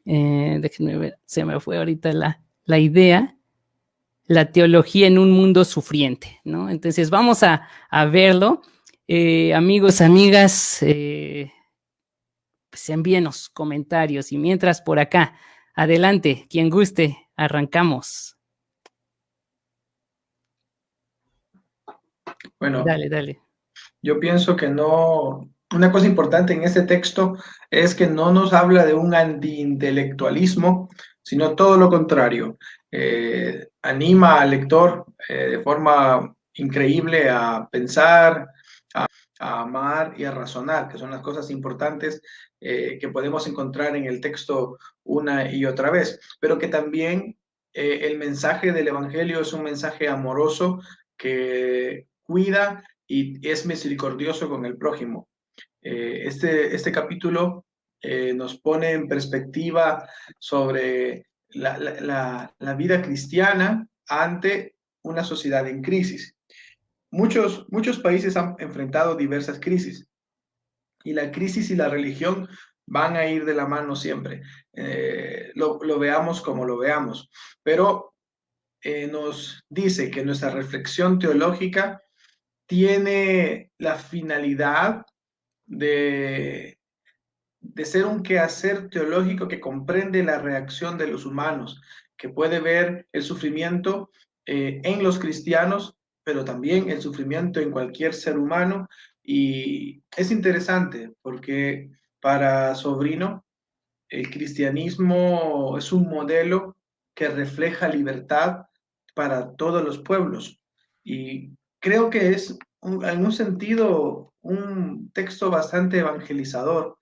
déjenme ver, se me fue ahorita la idea. La teología en un mundo sufriente, ¿no? Entonces vamos a verlo. Amigos, amigas, pues envíenos comentarios, y mientras por acá, adelante, quien guste, arrancamos. Bueno, dale. Yo pienso que no. Una cosa importante en este texto es que no nos habla de un antiintelectualismo, sino todo lo contrario. Anima al lector de forma increíble a pensar, a amar y a razonar, que son las cosas importantes que podemos encontrar en el texto una y otra vez, pero que también el mensaje del Evangelio es un mensaje amoroso que cuida y es misericordioso con el prójimo. Este capítulo nos pone en perspectiva sobre la vida cristiana ante una sociedad en crisis. Muchos países han enfrentado diversas crisis, y la crisis y la religión van a ir de la mano siempre, lo veamos como lo veamos, pero nos dice que nuestra reflexión teológica tiene la finalidad de ser un quehacer teológico que comprende la reacción de los humanos, que puede ver el sufrimiento en los cristianos, pero también el sufrimiento en cualquier ser humano. Y es interesante porque para Sobrino el cristianismo es un modelo que refleja libertad para todos los pueblos, y creo que es en un sentido un texto bastante evangelizador,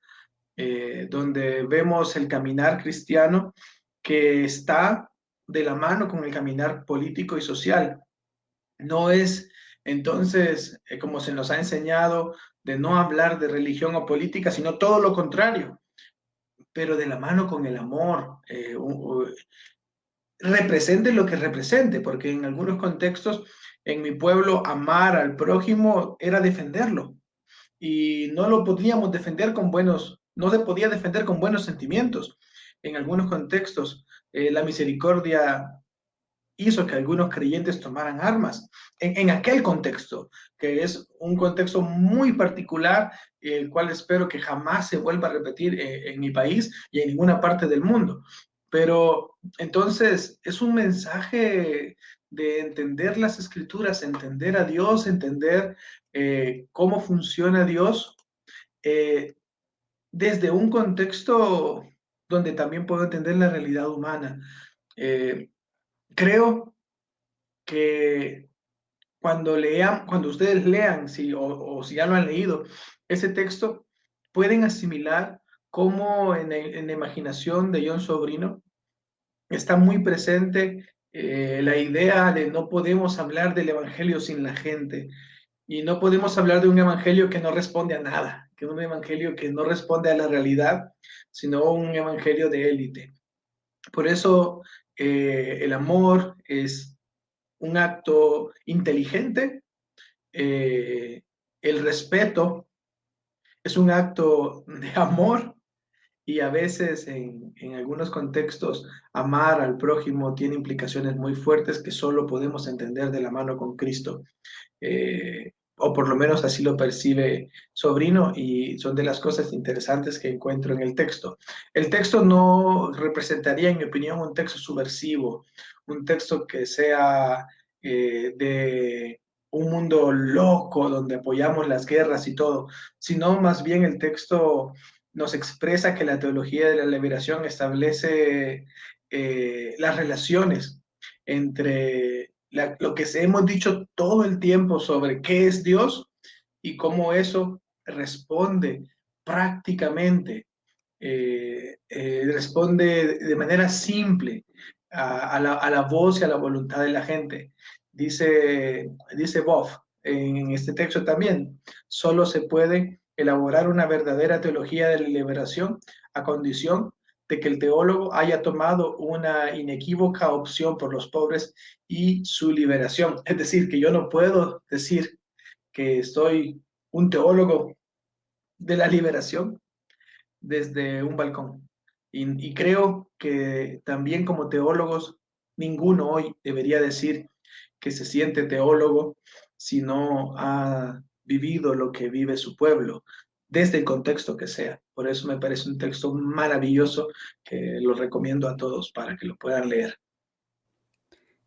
donde vemos el caminar cristiano que está de la mano con el caminar político y social. No es entonces, como se nos ha enseñado, de no hablar de religión o política, sino todo lo contrario, pero de la mano con el amor. represente lo que represente, porque en algunos contextos en mi pueblo amar al prójimo era defenderlo y no lo podíamos defender con buenos, no se podía defender con buenos sentimientos. En algunos contextos, la misericordia hizo que algunos creyentes tomaran armas en aquel contexto, que es un contexto muy particular, el cual espero que jamás se vuelva a repetir en mi país y en ninguna parte del mundo. Pero entonces es un mensaje de entender las escrituras, entender a Dios, entender cómo funciona Dios eh, desde un contexto donde también puedo entender la realidad humana. Eh, Creo que cuando ustedes lean, o si ya lo han leído, ese texto, pueden asimilar cómo en la imaginación de John Sobrino está muy presente la idea de no podemos hablar del evangelio sin la gente y no podemos hablar de un evangelio que no responde a nada, que un evangelio que no responde a la realidad, sino un evangelio de élite. Por eso el amor es un acto inteligente, el respeto es un acto de amor y a veces en algunos contextos amar al prójimo tiene implicaciones muy fuertes que solo podemos entender de la mano con Cristo. O por lo menos así lo percibe Sobrino y son de las cosas interesantes que encuentro en el texto. El texto no representaría, en mi opinión, un texto subversivo, un texto que sea de un mundo loco donde apoyamos las guerras y todo, sino más bien el texto nos expresa que la teología de la liberación establece las relaciones entre lo que hemos dicho todo el tiempo sobre qué es Dios y cómo eso responde prácticamente, responde de manera simple a la voz y a la voluntad de la gente. Dice Boff en este texto también, solo se puede elaborar una verdadera teología de la liberación a condición de que el teólogo haya tomado una inequívoca opción por los pobres y su liberación. Es decir, que yo no puedo decir que soy un teólogo de la liberación desde un balcón. Y creo que también como teólogos, ninguno hoy debería decir que se siente teólogo si no ha vivido lo que vive su pueblo, desde el contexto que sea. Por eso me parece un texto maravilloso que lo recomiendo a todos para que lo puedan leer.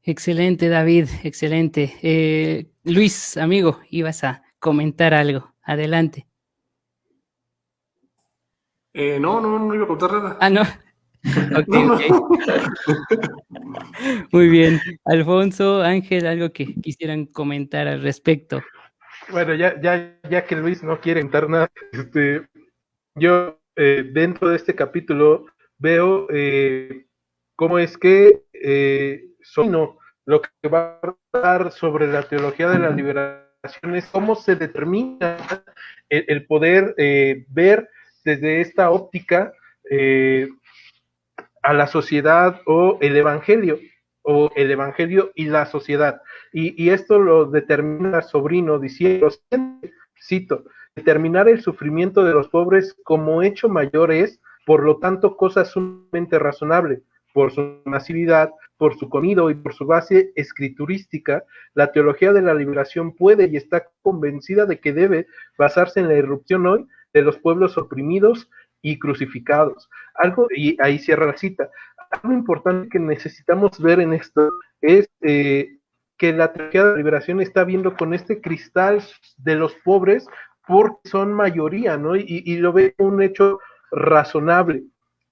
Excelente, David, excelente. Luis, amigo, ibas a comentar algo. Adelante. No iba a contar nada. Ah, no. Okay. Muy bien. Alfonso, Ángel, algo que quisieran comentar al respecto. Bueno, ya que Luis no quiere contar nada, yo dentro de este capítulo veo cómo es que Sobrino lo que va a hablar sobre la teología de la liberación es cómo se determina el poder ver desde esta óptica a la sociedad o el evangelio y la sociedad. Y esto lo determina Sobrino diciendo, cito, determinar el sufrimiento de los pobres como hecho mayor es, por lo tanto, cosa sumamente razonable. Por su masividad, por su contenido y por su base escriturística, la teología de la liberación puede y está convencida de que debe basarse en la irrupción hoy de los pueblos oprimidos y crucificados. Algo, y ahí cierra la cita, algo importante que necesitamos ver en esto es que la teología de la liberación está viendo con este cristal de los pobres porque son mayoría, ¿no? Y lo ve como un hecho razonable.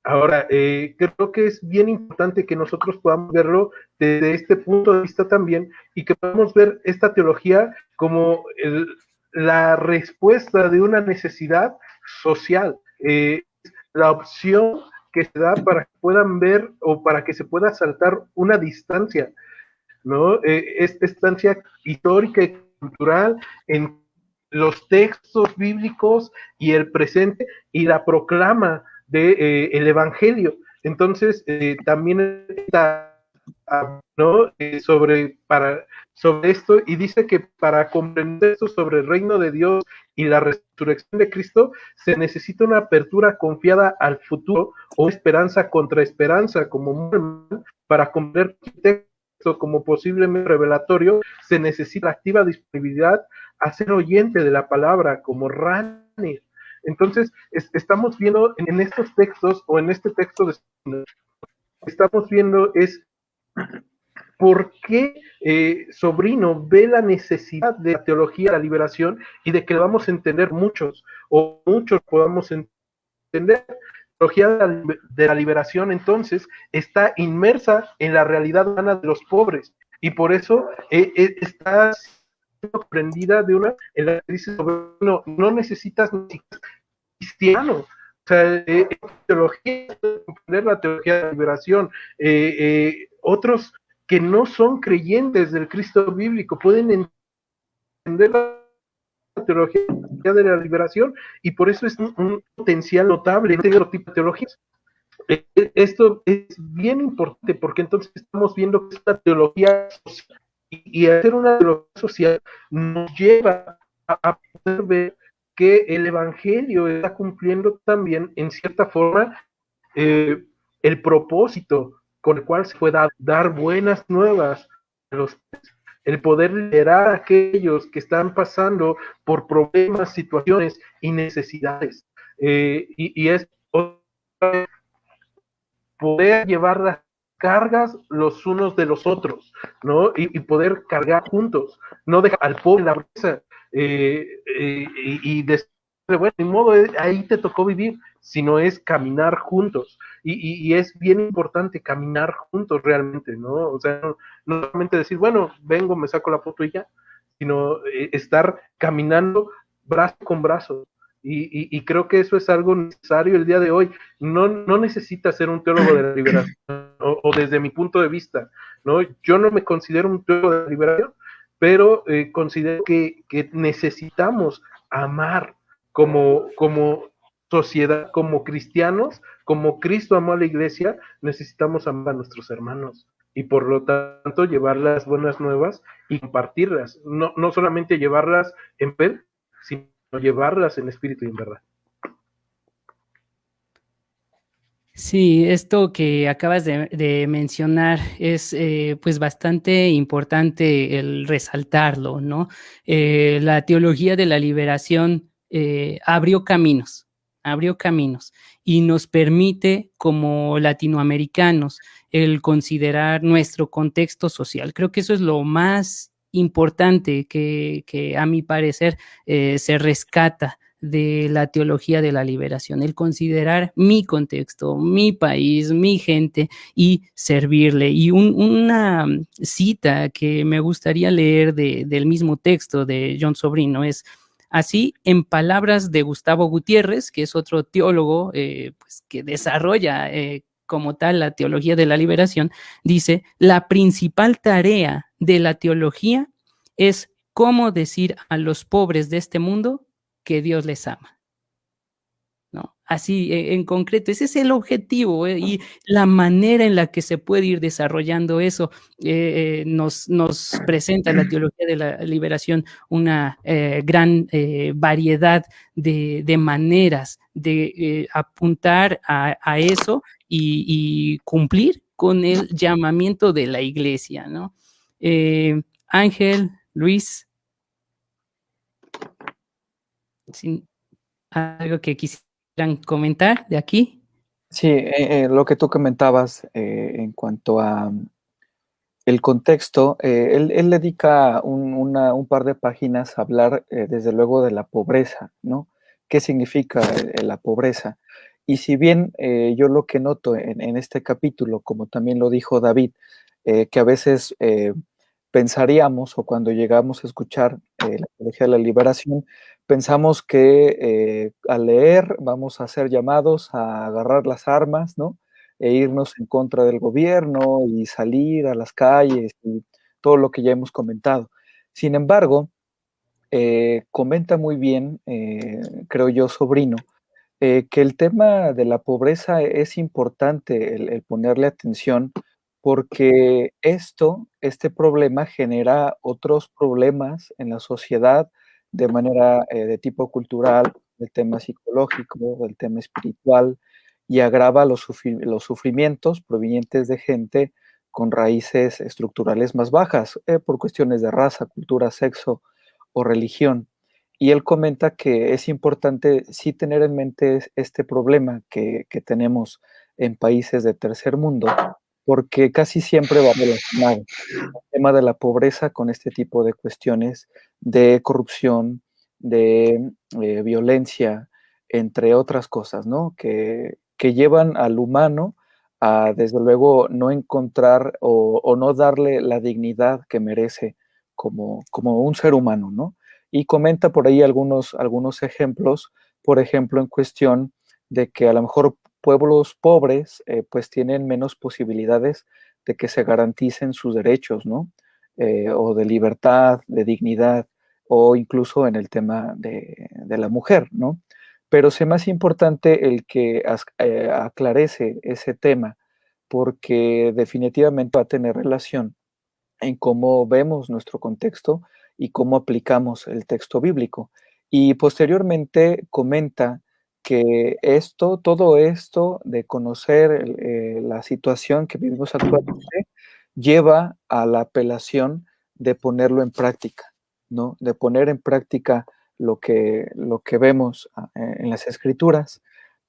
Ahora, creo que es bien importante que nosotros podamos verlo desde este punto de vista también y que podamos ver esta teología como la respuesta de una necesidad social, la opción que se da para que puedan ver o para que se pueda saltar una distancia, ¿no? Esta distancia histórica y cultural en los textos bíblicos y el presente y la proclama de el evangelio. Entonces también esta ¿no? Sobre esto, y dice que para comprender esto sobre el reino de Dios y la resurrección de Cristo, se necesita una apertura confiada al futuro o esperanza contra esperanza, como Mormon. Para comprender el texto como posiblemente revelatorio, se necesita activa disponibilidad a ser oyente de la palabra, como Ranner. Entonces, estamos viendo en estos textos, o en este texto estamos viendo es por qué Sobrino ve la necesidad de la teología de la liberación y de que la vamos a entender muchos, o muchos podamos entender. La teología de la liberación, entonces, está inmersa en la realidad humana de los pobres, y por eso está comprendida de una, en la que dice Sobrino, no necesitas ni siquiera cristiano. O sea, teología, comprender la teología de la liberación. Otros que no son creyentes del Cristo bíblico pueden entender la teología de la liberación, y por eso es un potencial notable en otro tipo de teologías. Esto es bien importante, porque entonces estamos viendo que esta teología social, y hacer una teología social nos lleva a poder ver que el Evangelio está cumpliendo también, en cierta forma, el propósito con el cual se puede dar buenas nuevas a los, el poder liderar a aquellos que están pasando por problemas, situaciones y necesidades. Y es poder llevar las cargas los unos de los otros, ¿no? Y poder cargar juntos, no dejar al pobre la pobreza, y decir, bueno, de modo, ahí te tocó vivir, sino es caminar juntos. Y es bien importante caminar juntos realmente, ¿no? O sea, no solamente decir, bueno, vengo, me saco la foto y ya, sino estar caminando brazo con brazo. Y creo que eso es algo necesario el día de hoy. No necesitas ser un teólogo de la liberación, o desde mi punto de vista, ¿no? Yo no me considero un teólogo de la liberación, pero considero que necesitamos amar como sociedad, como cristianos, como Cristo amó a la iglesia, necesitamos amar a nuestros hermanos, y por lo tanto llevar las buenas nuevas y compartirlas, no solamente llevarlas en fe, sino llevarlas en espíritu y en verdad. Sí, esto que acabas de mencionar es pues bastante importante el resaltarlo, ¿no? La teología de la liberación abrió caminos y nos permite como latinoamericanos el considerar nuestro contexto social. Creo que eso es lo más importante que a mi parecer se rescata de la teología de la liberación, el considerar mi contexto, mi país, mi gente y servirle. Y una cita que me gustaría leer del mismo texto de John Sobrino es: así, en palabras de Gustavo Gutiérrez, que es otro teólogo pues, que desarrolla como tal la teología de la liberación, dice: la principal tarea de la teología es cómo decir a los pobres de este mundo que Dios les ama, ¿no? Así, en concreto, ese es el objetivo, y la manera en la que se puede ir desarrollando eso nos presenta la teología de la liberación una gran variedad de maneras de apuntar a eso y cumplir con el llamamiento de la iglesia, ¿no? Ángel, Luis, sin algo que quisieran comentar de aquí. Sí, lo que tú comentabas en cuanto a el contexto, él dedica un par de páginas a hablar desde luego de la pobreza, ¿no? ¿Qué significa la pobreza? Y si bien yo lo que noto en este capítulo, como también lo dijo David, que a veces pensaríamos, o cuando llegamos a escuchar la teología de la liberación, pensamos que al leer vamos a ser llamados a agarrar las armas, ¿no? E irnos en contra del gobierno y salir a las calles y todo lo que ya hemos comentado. Sin embargo, comenta muy bien, creo yo, Sobrino, que el tema de la pobreza es importante el ponerle atención, porque este problema genera otros problemas en la sociedad de manera de tipo cultural, del tema psicológico, del tema espiritual, y agrava los sufrimientos provenientes de gente con raíces estructurales más bajas, por cuestiones de raza, cultura, sexo o religión. Y él comenta que es importante sí tener en mente este problema que tenemos en países de tercer mundo, porque casi siempre va relacionado el tema de la pobreza con este tipo de cuestiones de corrupción, de violencia, entre otras cosas, ¿no? Que llevan al humano a, desde luego, no encontrar o no darle la dignidad que merece como un ser humano, ¿no? Y comenta por ahí algunos ejemplos, por ejemplo, en cuestión de que a lo mejor pueblos pobres pues tienen menos posibilidades de que se garanticen sus derechos, ¿no? O de libertad, de dignidad, o incluso en el tema de la mujer, ¿no? Pero se me hace importante el que aclarece ese tema, porque definitivamente va a tener relación en cómo vemos nuestro contexto y cómo aplicamos el texto bíblico. Y posteriormente comenta que todo esto de conocer la situación que vivimos actualmente lleva a la apelación de ponerlo en práctica, ¿no? De poner en práctica lo que vemos en las escrituras.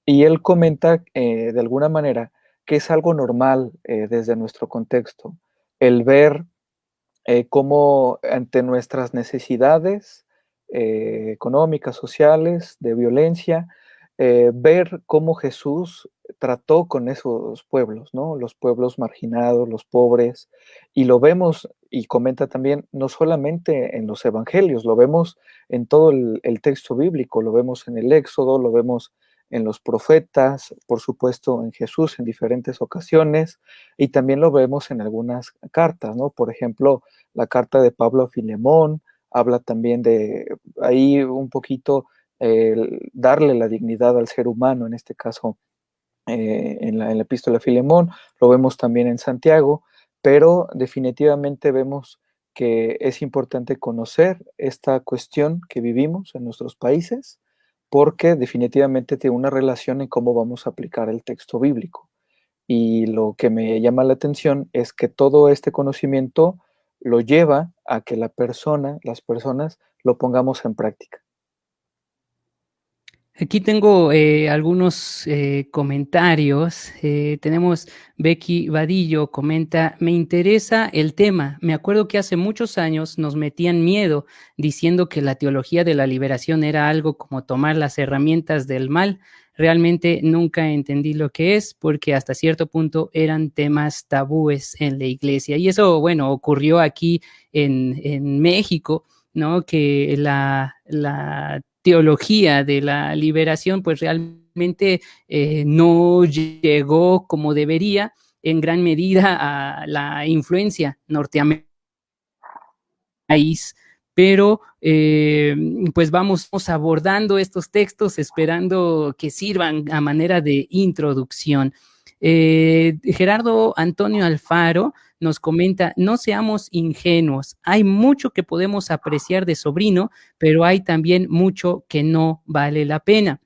Y él comenta de alguna manera que es algo normal desde nuestro contexto, el ver cómo ante nuestras necesidades económicas, sociales, de violencia, ver cómo Jesús trató con esos pueblos, ¿no? Los pueblos marginados, los pobres, y lo vemos, y comenta también, no solamente en los evangelios, lo vemos en todo el texto bíblico, lo vemos en el Éxodo, lo vemos en los profetas, por supuesto en Jesús en diferentes ocasiones, y también lo vemos en algunas cartas, ¿no? Por ejemplo, la carta de Pablo a Filemón habla también de ahí un poquito darle la dignidad al ser humano, en este caso en la epístola a Filemón, lo vemos también en Santiago, pero definitivamente vemos que es importante conocer esta cuestión que vivimos en nuestros países, porque definitivamente tiene una relación en cómo vamos a aplicar el texto bíblico. Y lo que me llama la atención es que todo este conocimiento lo lleva a que las personas lo pongamos en práctica. Aquí tengo algunos comentarios. Tenemos Becky Vadillo, comenta, me interesa el tema. Me acuerdo que hace muchos años nos metían miedo diciendo que la teología de la liberación era algo como tomar las herramientas del mal. Realmente nunca entendí lo que es porque hasta cierto punto eran temas tabúes en la iglesia. Y eso, bueno, ocurrió aquí en México, ¿no? Que la teología de la liberación pues realmente no llegó como debería en gran medida a la influencia norteamericana, pero pues vamos abordando estos textos esperando que sirvan a manera de introducción. Gerardo Antonio Alfaro nos comenta, no seamos ingenuos, hay mucho que podemos apreciar de Sobrino, pero hay también mucho que no vale la pena.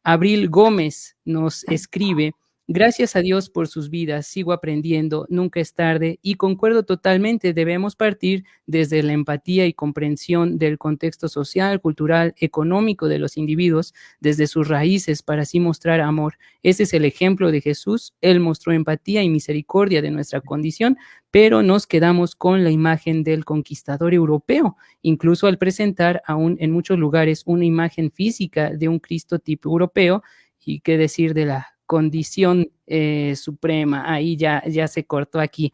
Abril Gómez nos escribe, gracias a Dios por sus vidas, sigo aprendiendo, nunca es tarde y concuerdo totalmente, debemos partir desde la empatía y comprensión del contexto social, cultural, económico de los individuos, desde sus raíces para así mostrar amor. Ese es el ejemplo de Jesús, Él mostró empatía y misericordia de nuestra condición, pero nos quedamos con la imagen del conquistador europeo, incluso al presentar aún en muchos lugares una imagen física de un Cristo tipo europeo, y qué decir de la condición suprema, ahí ya se cortó aquí.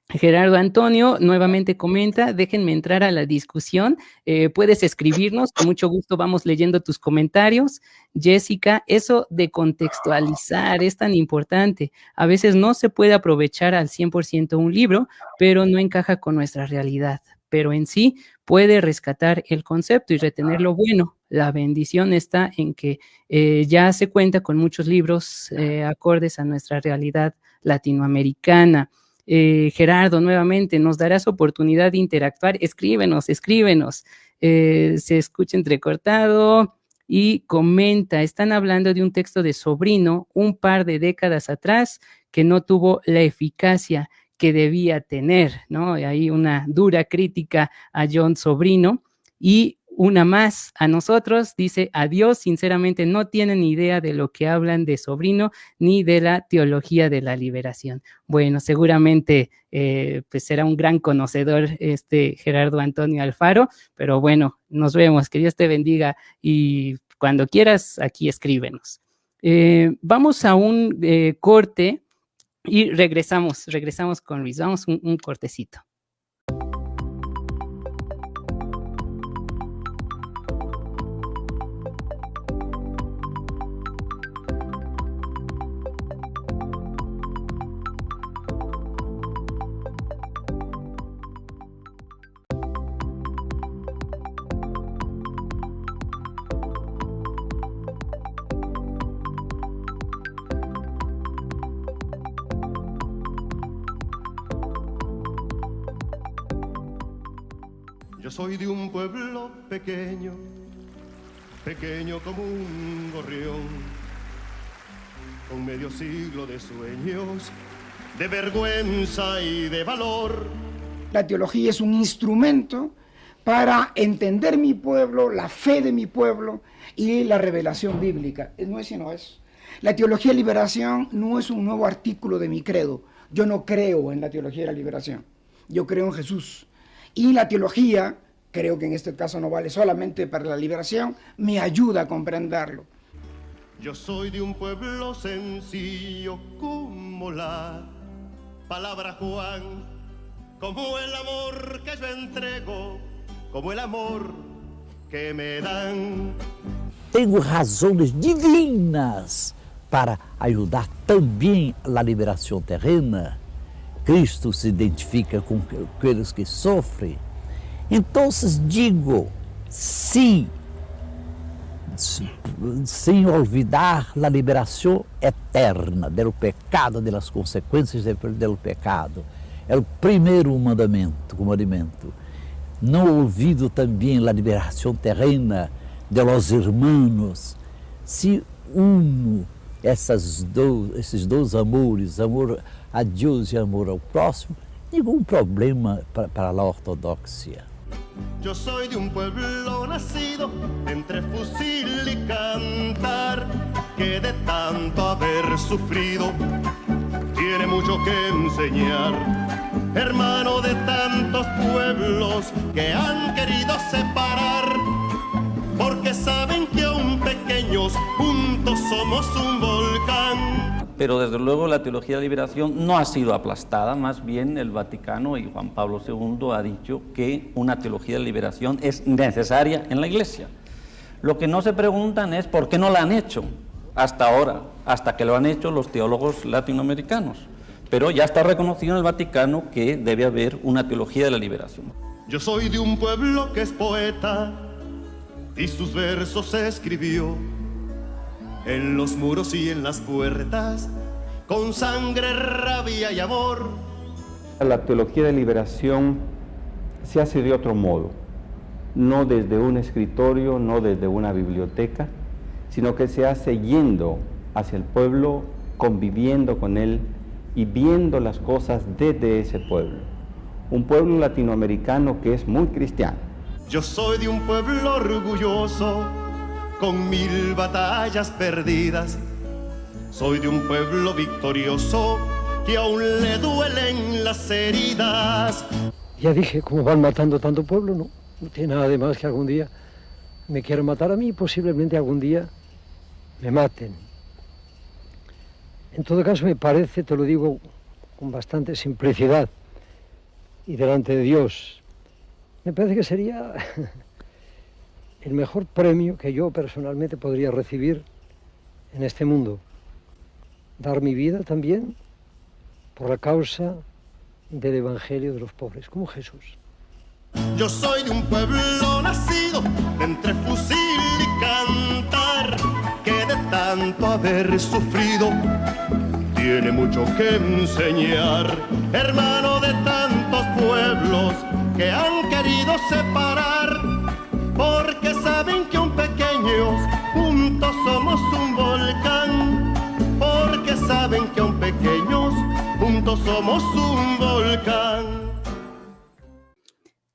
Gerardo Antonio nuevamente comenta, déjenme entrar a la discusión, puedes escribirnos, con mucho gusto vamos leyendo tus comentarios. Jessica, eso de contextualizar es tan importante, a veces no se puede aprovechar al 100% un libro, pero no encaja con nuestra realidad, pero en sí puede rescatar el concepto y retener lo bueno, La bendición está en que ya se cuenta con muchos libros acordes a nuestra realidad latinoamericana. Gerardo, nuevamente, nos darás oportunidad de interactuar. Escríbenos. Se escucha entrecortado y comenta, están hablando de un texto de Sobrino un par de décadas atrás que no tuvo la eficacia que debía tener, ¿no? Hay una dura crítica a John Sobrino. Y una más a nosotros, dice, adiós, sinceramente no tienen idea de lo que hablan de Sobrino ni de la teología de la liberación. Bueno, seguramente pues será un gran conocedor Gerardo Antonio Alfaro, pero bueno, nos vemos, que Dios te bendiga y cuando quieras aquí escríbenos. Vamos a un corte y regresamos con Luis, vamos un cortecito. Yo soy de un pueblo pequeño, pequeño como un gorrión, con medio siglo de sueños, de vergüenza y de valor. La teología es un instrumento para entender mi pueblo, la fe de mi pueblo y la revelación bíblica. No es sino eso. La teología de liberación no es un nuevo artículo de mi credo. Yo no creo en la teología de la liberación. Yo creo en Jesús. Y la teología, creo que en este caso no vale solamente para la liberación, me ayuda a comprenderlo. Yo soy de un pueblo sencillo como la palabra Juan, como el amor que yo entrego, como el amor que me dan. Tengo razones divinas para ayudar también a la liberación terrena. Cristo se identifica com aqueles que sofrem. Então, digo, sim, sem olvidar a liberação eterna do pecado, das consequências do pecado. É o primeiro mandamento, comandamento. Não olvido também a liberação terrena de los hermanos. Se uno esses dois amores, amor a Deus e amor ao próximo, nenhum problema para a ortodoxia. Yo soy de un pueblo nacido entre fusil y cantar, que de tanto haber sufrido tiene mucho que enseñar. Hermano de tantos pueblos que han querido separar, porque saben que aún pequeños juntos somos un volcán. Pero desde luego la teología de liberación no ha sido aplastada, más bien el Vaticano y Juan Pablo II ha dicho que una teología de liberación es necesaria en la Iglesia. Lo que no se preguntan es por qué no la han hecho hasta ahora, hasta que lo han hecho los teólogos latinoamericanos. Pero ya está reconocido en el Vaticano que debe haber una teología de la liberación. Yo soy de un pueblo que es poeta y sus versos escribió en los muros y en las puertas, con sangre, rabia y amor. La teología de liberación se hace de otro modo, no desde un escritorio, no desde una biblioteca, sino que se hace yendo hacia el pueblo, conviviendo con él y viendo las cosas desde ese pueblo. Un pueblo latinoamericano que es muy cristiano. Yo soy de un pueblo orgulloso, con 1000 batallas perdidas. Soy de un pueblo victorioso que aún le duelen las heridas. Ya dije, como van matando tanto pueblo, no tiene nada de más que algún día me quieran matar a mí, posiblemente algún día me maten. En todo caso me parece, te lo digo con bastante simplicidad y delante de Dios, me parece que sería el mejor premio que yo personalmente podría recibir en este mundo. Dar mi vida también por la causa del Evangelio de los pobres, como Jesús. Yo soy de un pueblo nacido entre fusil y cantar, que de tanto haber sufrido tiene mucho que enseñar. Hermano de tantos pueblos que han querido separar, porque saben que aun pequeños juntos somos un volcán, porque saben que aun pequeños juntos somos un volcán.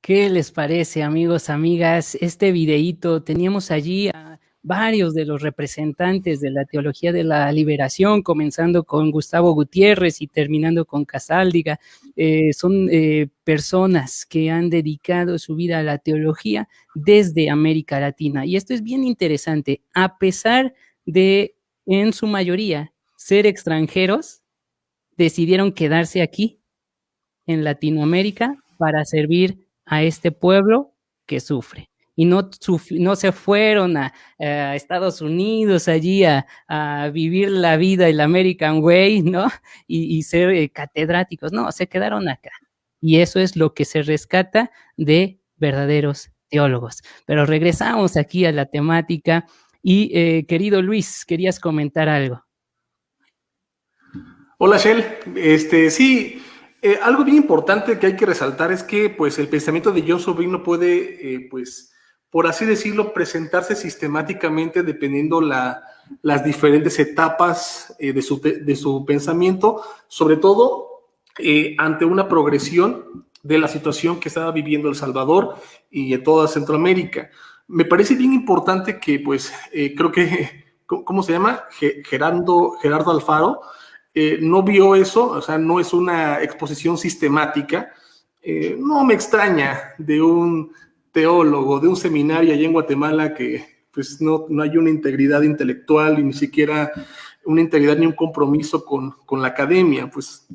¿Qué les parece, amigos, amigas? Este videíto, teníamos allí a varios de los representantes de la teología de la liberación, comenzando con Gustavo Gutiérrez y terminando con Casáldiga. Son personas que han dedicado su vida a la teología desde América Latina. Y esto es bien interesante. A pesar de, en su mayoría, ser extranjeros, decidieron quedarse aquí, en Latinoamérica, para servir a este pueblo que sufre. Y no se fueron a Estados Unidos allí a vivir la vida, el American Way, ¿no? Y ser catedráticos. No, se quedaron acá. Y eso es lo que se rescata de verdaderos teólogos. Pero regresamos aquí a la temática. Y querido Luis, ¿querías comentar algo? Hola, Shell. Sí, algo bien importante que hay que resaltar es que pues, el pensamiento de John Sobrino puede, pues, por así decirlo, presentarse sistemáticamente dependiendo las diferentes etapas de su pensamiento, sobre todo ante una progresión de la situación que estaba viviendo El Salvador y en toda Centroamérica. Me parece bien importante que, pues, creo que, ¿cómo se llama? Gerardo Alfaro, no vio eso, o sea, no es una exposición sistemática. No me extraña de un teólogo, de un seminario allá en Guatemala que pues no hay una integridad intelectual y ni siquiera una integridad ni un compromiso con la academia, pues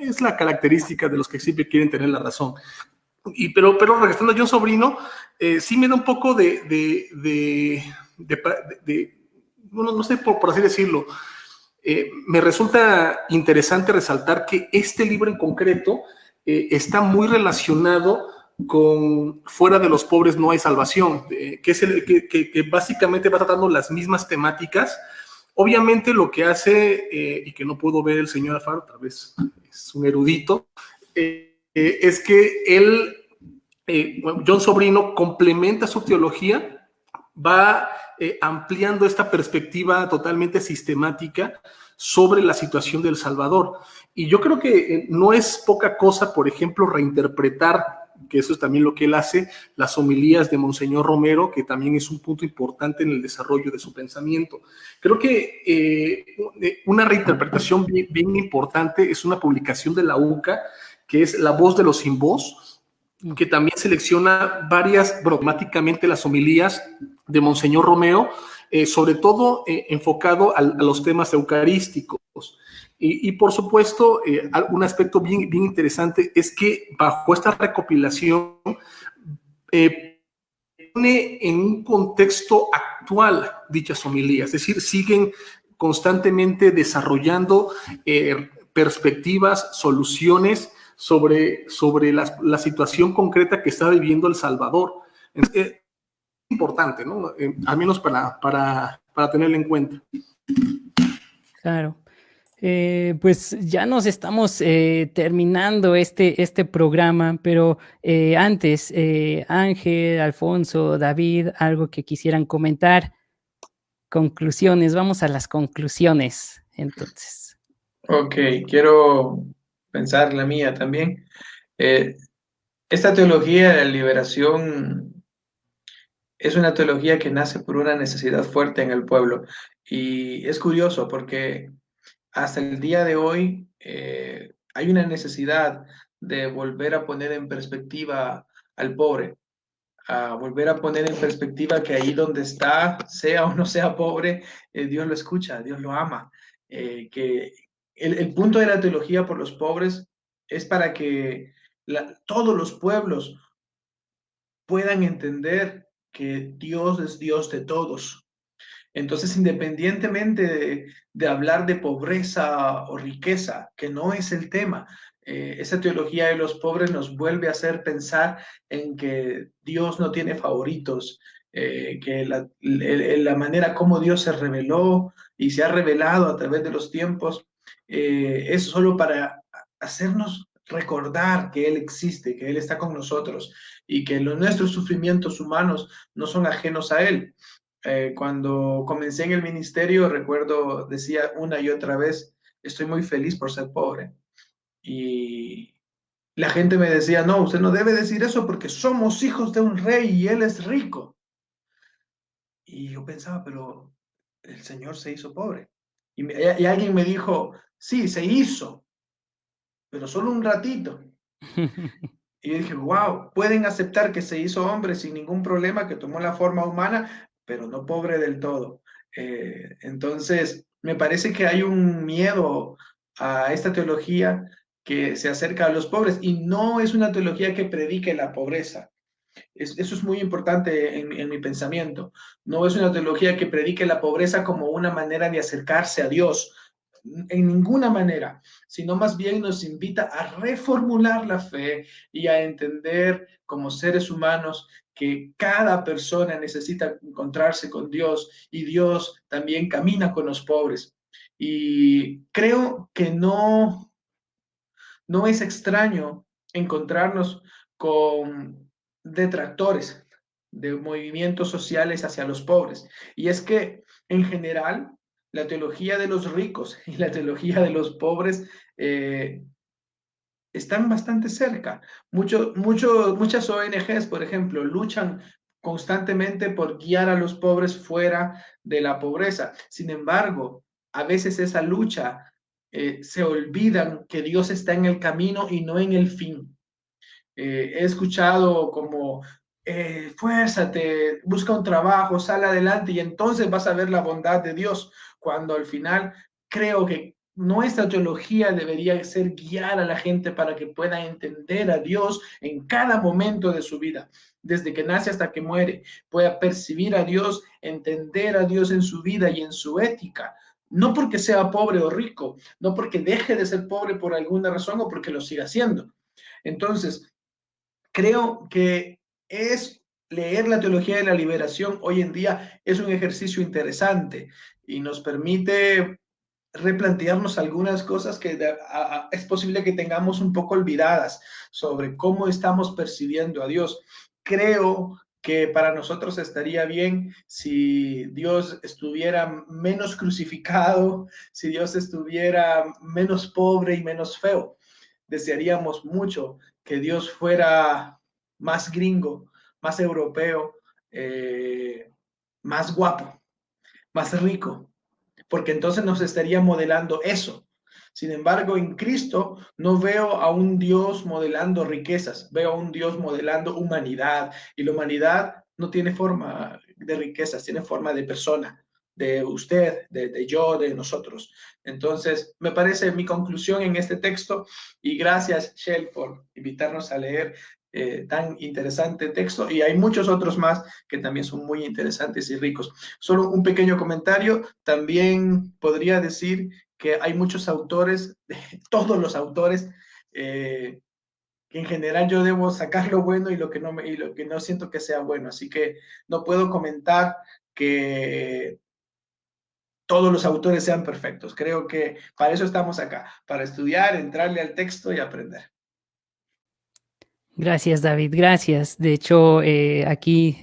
es la característica de los que siempre quieren tener la razón. Pero regresando a John Sobrino, sí me da un poco no sé por así decirlo. Me resulta interesante resaltar que este libro en concreto está muy relacionado con Fuera de los pobres no hay salvación, que básicamente va tratando las mismas temáticas. Obviamente lo que hace, y que no puedo ver el señor Alfaro, tal vez es un erudito, es que él, John Sobrino, complementa su teología, va ampliando esta perspectiva totalmente sistemática sobre la situación de El Salvador. Y yo creo que no es poca cosa, por ejemplo, reinterpretar, que eso es también lo que él hace, las homilías de Monseñor Romero, que también es un punto importante en el desarrollo de su pensamiento. Creo que una reinterpretación bien importante es una publicación de la UCA, que es La Voz de los Sin Voz, que también selecciona temáticamente las homilías de Monseñor Romero, sobre todo enfocado a los temas eucarísticos. Y por supuesto, un aspecto bien interesante es que bajo esta recopilación pone en un contexto actual dichas homilías, es decir, siguen constantemente desarrollando perspectivas, soluciones sobre la situación concreta que está viviendo El Salvador. Es importante, ¿no? Al menos para tenerlo en cuenta. Claro. Pues ya nos estamos terminando este programa, pero antes, Ángel, Alfonso, David, algo que quisieran comentar. Conclusiones, vamos a las conclusiones, entonces. Ok, quiero pensar la mía también. Esta teología de la liberación es una teología que nace por una necesidad fuerte en el pueblo. Y es curioso porque hasta el día de hoy hay una necesidad de volver a poner en perspectiva al pobre, a volver a poner en perspectiva que ahí donde está, sea o no sea pobre, Dios lo escucha, Dios lo ama. Que el punto de la teología por los pobres es para que todos los pueblos puedan entender que Dios es Dios de todos. Entonces, independientemente de hablar de pobreza o riqueza, que no es el tema, esa teología de los pobres nos vuelve a hacer pensar en que Dios no tiene favoritos, que la manera como Dios se reveló y se ha revelado a través de los tiempos es solo para hacernos recordar que Él existe, que Él está con nosotros y que nuestros sufrimientos humanos no son ajenos a Él. Cuando comencé en el ministerio, recuerdo, decía una y otra vez, estoy muy feliz por ser pobre. Y la gente me decía, no, usted no debe decir eso porque somos hijos de un rey y Él es rico. Y yo pensaba, pero el Señor se hizo pobre. Y alguien me dijo, sí, se hizo, pero solo un ratito. Y yo dije, wow, pueden aceptar que se hizo hombre sin ningún problema, que tomó la forma humana, pero no pobre del todo. Entonces, me parece que hay un miedo a esta teología que se acerca a los pobres y no es una teología que predique la pobreza. Eso es muy importante en mi pensamiento. No es una teología que predique la pobreza como una manera de acercarse a Dios, en ninguna manera, sino más bien nos invita a reformular la fe y a entender como seres humanos que cada persona necesita encontrarse con Dios y Dios también camina con los pobres. Y creo que no es extraño encontrarnos con detractores de movimientos sociales hacia los pobres. Y es que, en general, la teología de los ricos y la teología de los pobres están bastante cerca. Muchas ONGs, por ejemplo, luchan constantemente por guiar a los pobres fuera de la pobreza. Sin embargo, a veces esa lucha se olvidan que Dios está en el camino y no en el fin. He escuchado como, fuérzate, busca un trabajo, sal adelante y entonces vas a ver la bondad de Dios, cuando al final creo que nuestra teología debería ser guiar a la gente para que pueda entender a Dios en cada momento de su vida, desde que nace hasta que muere, pueda percibir a Dios, entender a Dios en su vida y en su ética. No porque sea pobre o rico, no porque deje de ser pobre por alguna razón o porque lo siga haciendo. Entonces, creo que es leer la teología de la liberación hoy en día es un ejercicio interesante y nos permite replantearnos algunas cosas que es posible que tengamos un poco olvidadas sobre cómo estamos percibiendo a Dios. Creo que para nosotros estaría bien si Dios estuviera menos crucificado, si Dios estuviera menos pobre y menos feo. Desearíamos mucho que Dios fuera más gringo, más europeo, más guapo, más rico, porque entonces nos estaría modelando eso. Sin embargo, en Cristo no veo a un Dios modelando riquezas, veo a un Dios modelando humanidad, y la humanidad no tiene forma de riquezas, tiene forma de persona, de usted, de yo, de nosotros. Entonces, me parece mi conclusión en este texto, y gracias, Shell, por invitarnos a leer tan interesante texto, y hay muchos otros más que también son muy interesantes y ricos. Solo un pequeño comentario, también podría decir que hay muchos autores, todos los autores, que en general yo debo sacar lo bueno y lo que no siento que sea bueno, así que no puedo comentar que todos los autores sean perfectos. Creo que para eso estamos acá, para estudiar, entrarle al texto y aprender. Gracias, David, gracias. De hecho, aquí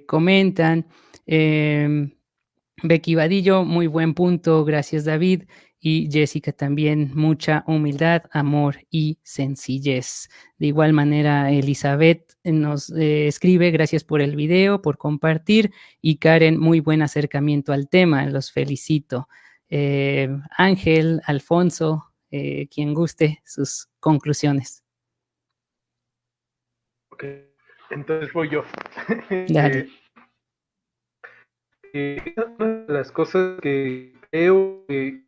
comentan, Becky Vadillo, muy buen punto, gracias, David. Y Jessica también, mucha humildad, amor y sencillez. De igual manera, Elizabeth nos escribe, gracias por el video, por compartir. Y Karen, muy buen acercamiento al tema, los felicito. Ángel, Alfonso, quien guste sus conclusiones. Ok, entonces voy yo. Dale. Una de las cosas que creo que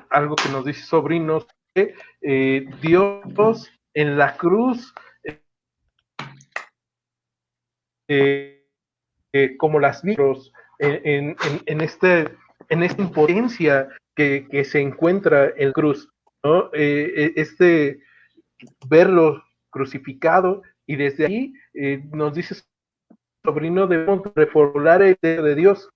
algo que nos dice Sobrinos, que Dios en la cruz, como las micros, en esta impotencia que se encuentra en la cruz, ¿no? Verlo crucificado, y desde ahí nos dice Sobrino, debemos reformular el deseo de Dios,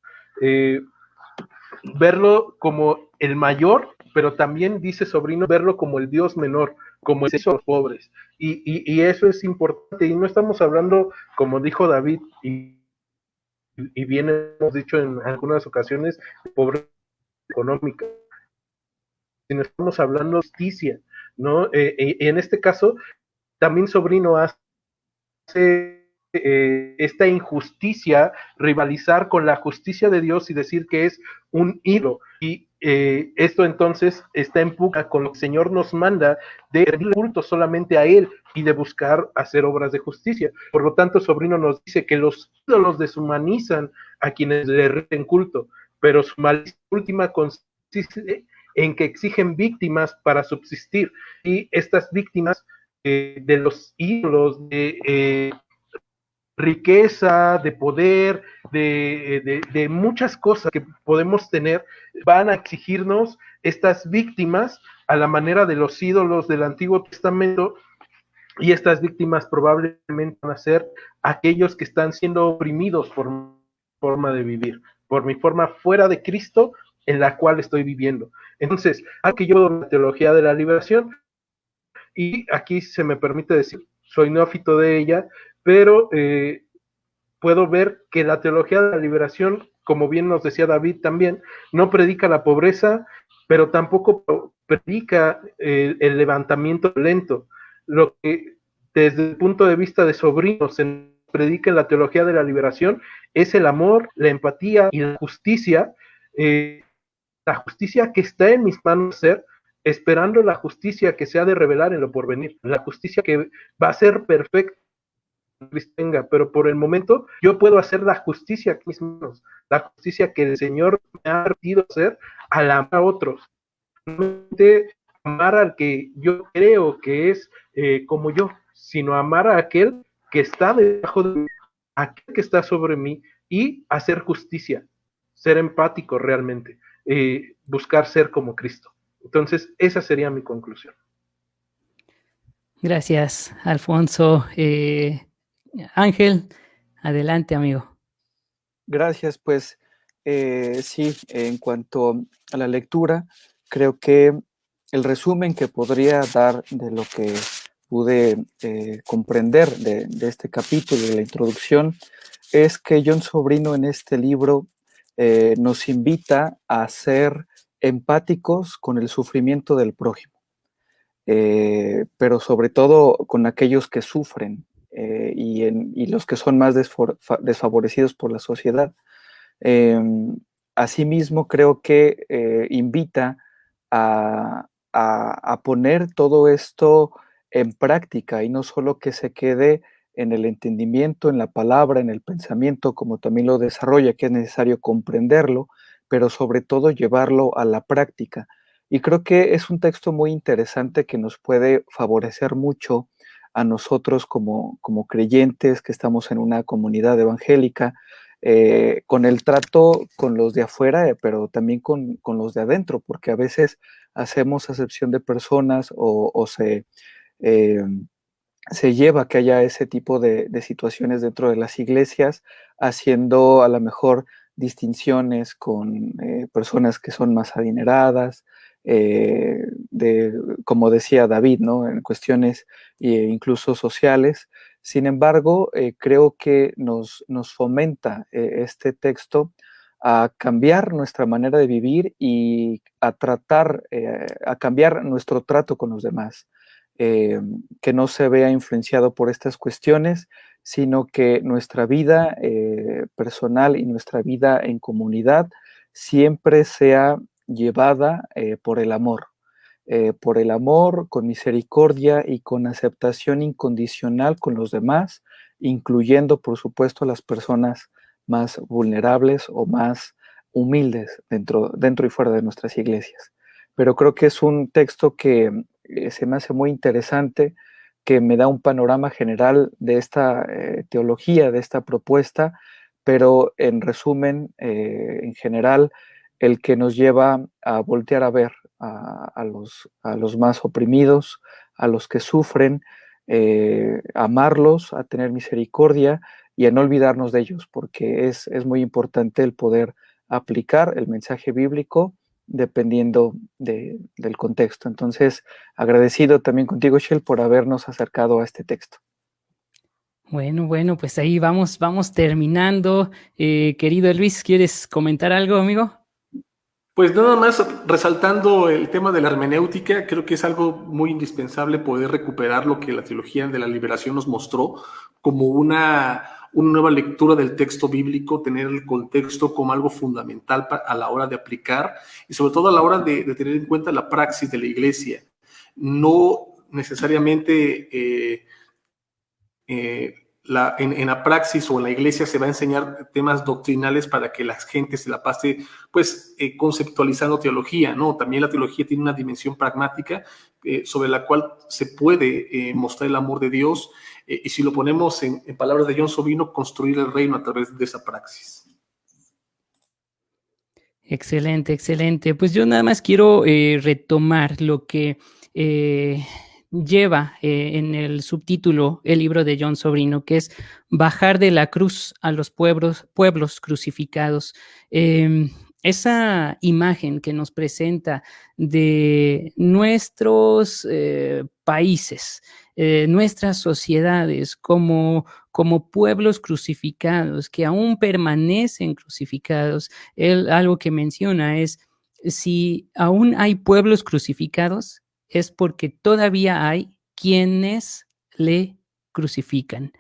verlo como el mayor, pero también dice Sobrino, verlo como el Dios menor, como el de los pobres, y eso es importante, y no estamos hablando, como dijo David, y bien hemos dicho en algunas ocasiones, de pobreza económica, sino estamos hablando de justicia, ¿no? Y en este caso, también Sobrino hace esta injusticia, rivalizar con la justicia de Dios y decir que es un ídolo. Y esto entonces está en pugna con lo que el Señor nos manda de rendir culto solamente a Él y de buscar hacer obras de justicia. Por lo tanto, Sobrino nos dice que los ídolos deshumanizan a quienes le rinden culto, pero su malicia última consiste en que exigen víctimas para subsistir, y estas víctimas de los ídolos de riqueza, de poder, de muchas cosas que podemos tener, van a exigirnos estas víctimas a la manera de los ídolos del Antiguo Testamento, y estas víctimas probablemente van a ser aquellos que están siendo oprimidos por mi forma de vivir, por mi forma fuera de Cristo en la cual estoy viviendo. Entonces, aquí yo la teología de la liberación, y aquí se me permite decir, soy neófito de ella, pero puedo ver que la teología de la liberación, como bien nos decía David también, no predica la pobreza, pero tampoco predica el levantamiento lento. Lo que desde el punto de vista de Sobrino se predica en la teología de la liberación es el amor, la empatía y la justicia que está en mis manos hacer, esperando la justicia que se ha de revelar en lo porvenir, la justicia que va a ser perfecta, tenga, pero por el momento yo puedo hacer la justicia que mis manos, la justicia que el Señor me ha permitido hacer al amar a otros, amar al que yo creo que es como yo, sino amar a aquel que está debajo de mí, aquel que está sobre mí, y hacer justicia, ser empático realmente, buscar ser como Cristo. Entonces, esa sería mi conclusión. Gracias, Alfonso. Ángel, adelante, amigo. Gracias, pues sí, en cuanto a la lectura, creo que el resumen que podría dar de lo que pude comprender de este capítulo, de la introducción, es que John Sobrino en este libro nos invita a ser empáticos con el sufrimiento del prójimo, pero sobre todo con aquellos que sufren y los que son más desfavorecidos por la sociedad. Asimismo, creo que invita a poner todo esto en práctica, y no solo que se quede en el entendimiento, en la palabra, en el pensamiento, como también lo desarrolla, que es necesario comprenderlo, pero sobre todo llevarlo a la práctica. Y creo que es un texto muy interesante que nos puede favorecer mucho a nosotros como creyentes que estamos en una comunidad evangélica, con el trato con los de afuera, pero también con los de adentro, porque a veces hacemos acepción de personas o se lleva que haya ese tipo de situaciones dentro de las iglesias, haciendo a lo mejor distinciones con personas que son más adineradas, como decía David, ¿no? En cuestiones incluso sociales. Sin embargo, creo que nos fomenta este texto a cambiar nuestra manera de vivir y a cambiar nuestro trato con los demás. Que no se vea influenciado por estas cuestiones, sino que nuestra vida personal y nuestra vida en comunidad siempre sea llevada por el amor, con misericordia y con aceptación incondicional con los demás, incluyendo, por supuesto, a las personas más vulnerables o más humildes dentro y fuera de nuestras iglesias. Pero creo que es un texto que se me hace muy interesante, que me da un panorama general de esta teología, de esta propuesta, pero en resumen, en general, el que nos lleva a voltear a ver a los más oprimidos, a los que sufren, amarlos, a tener misericordia y a no olvidarnos de ellos, porque es muy importante el poder aplicar el mensaje bíblico dependiendo del contexto. Entonces, agradecido también contigo, Shell, por habernos acercado a este texto. Bueno, pues ahí vamos terminando. Querido Luis, ¿quieres comentar algo, amigo? Pues nada más resaltando el tema de la hermenéutica, creo que es algo muy indispensable poder recuperar lo que la teología de la liberación nos mostró como una nueva lectura del texto bíblico, tener el contexto como algo fundamental a la hora de aplicar y sobre todo a la hora de tener en cuenta la praxis de la iglesia. No necesariamente en la praxis o en la iglesia se va a enseñar temas doctrinales para que la gente se la pase pues conceptualizando teología, ¿no? También la teología tiene una dimensión pragmática sobre la cual se puede mostrar el amor de Dios y si lo ponemos en palabras de John Sovino, construir el reino a través de esa praxis. Excelente. Pues yo nada más quiero retomar lo que lleva en el subtítulo el libro de John Sovino, que es Bajar de la cruz a los pueblos crucificados. Esa imagen que nos presenta de nuestros países, nuestras sociedades como pueblos crucificados, que aún permanecen crucificados. Algo que menciona es, si aún hay pueblos crucificados, es porque todavía hay quienes le crucifican.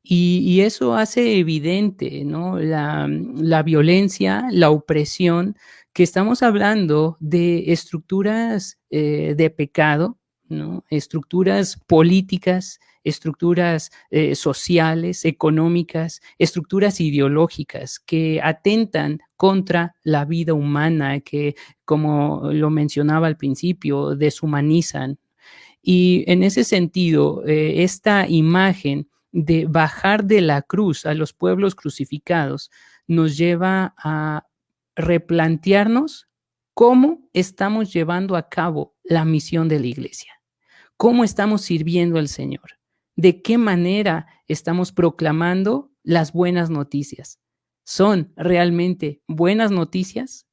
Y eso hace evidente, ¿no? La violencia, la opresión, que estamos hablando de estructuras de pecado, ¿no? Estructuras políticas, estructuras sociales, económicas, estructuras ideológicas que atentan contra la vida humana, que, como lo mencionaba al principio, deshumanizan. Y en ese sentido, esta imagen de bajar de la cruz a los pueblos crucificados nos lleva a replantearnos cómo estamos llevando a cabo la misión de la iglesia, cómo estamos sirviendo al Señor, de qué manera estamos proclamando las buenas noticias. ¿Son realmente buenas noticias?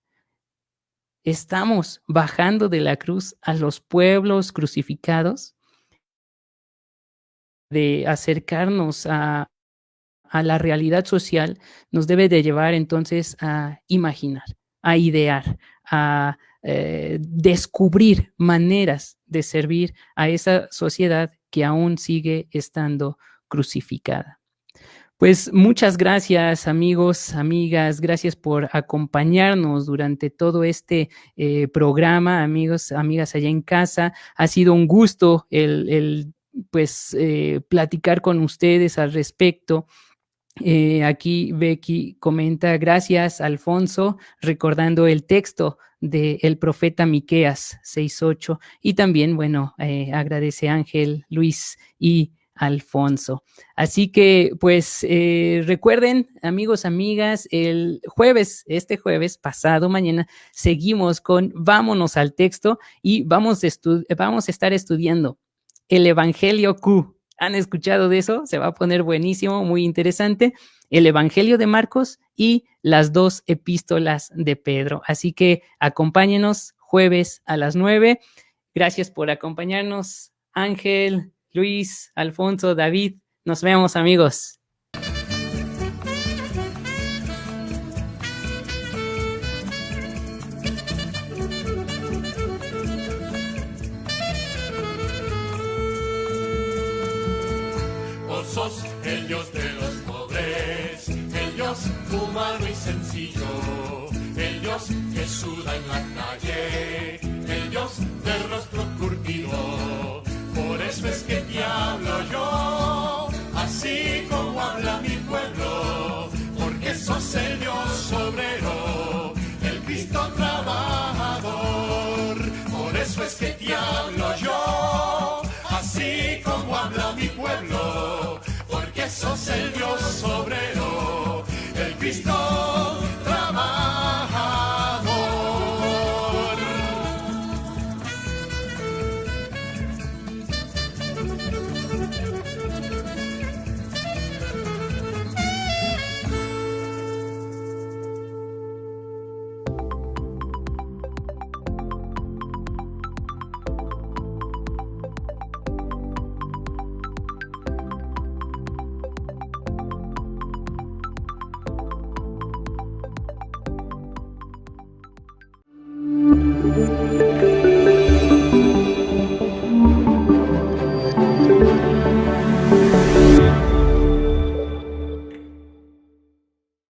¿Estamos bajando de la cruz a los pueblos crucificados? De acercarnos a la realidad social nos debe de llevar entonces a imaginar, a idear, a descubrir maneras de servir a esa sociedad que aún sigue estando crucificada. Pues muchas gracias, amigos, amigas, gracias por acompañarnos durante todo este programa, amigos, amigas allá en casa. Ha sido un gusto platicar con ustedes al respecto. Aquí Becky comenta, gracias Alfonso, recordando el texto del profeta Miqueas 6:8, y también, agradece Ángel, Luis y Alfonso. Así que, pues, recuerden, amigos, amigas, este jueves, pasado mañana, seguimos con Vámonos al Texto y vamos a estar estudiando el Evangelio Q. ¿Han escuchado de eso? Se va a poner buenísimo, muy interesante. El Evangelio de Marcos y las 2 epístolas de Pedro. Así que acompáñenos jueves a las 9. Gracias por acompañarnos, Ángel, Luis, Alfonso, David. Nos vemos, amigos. Sos el Dios de los pobres, el Dios humano y sencillo, el Dios que suda en la calle, el Dios del rostro curtido. Por eso es que te hablo yo, así como habla mi pueblo, porque sos el Dios obrero, el Cristo trabajador. Por eso es que te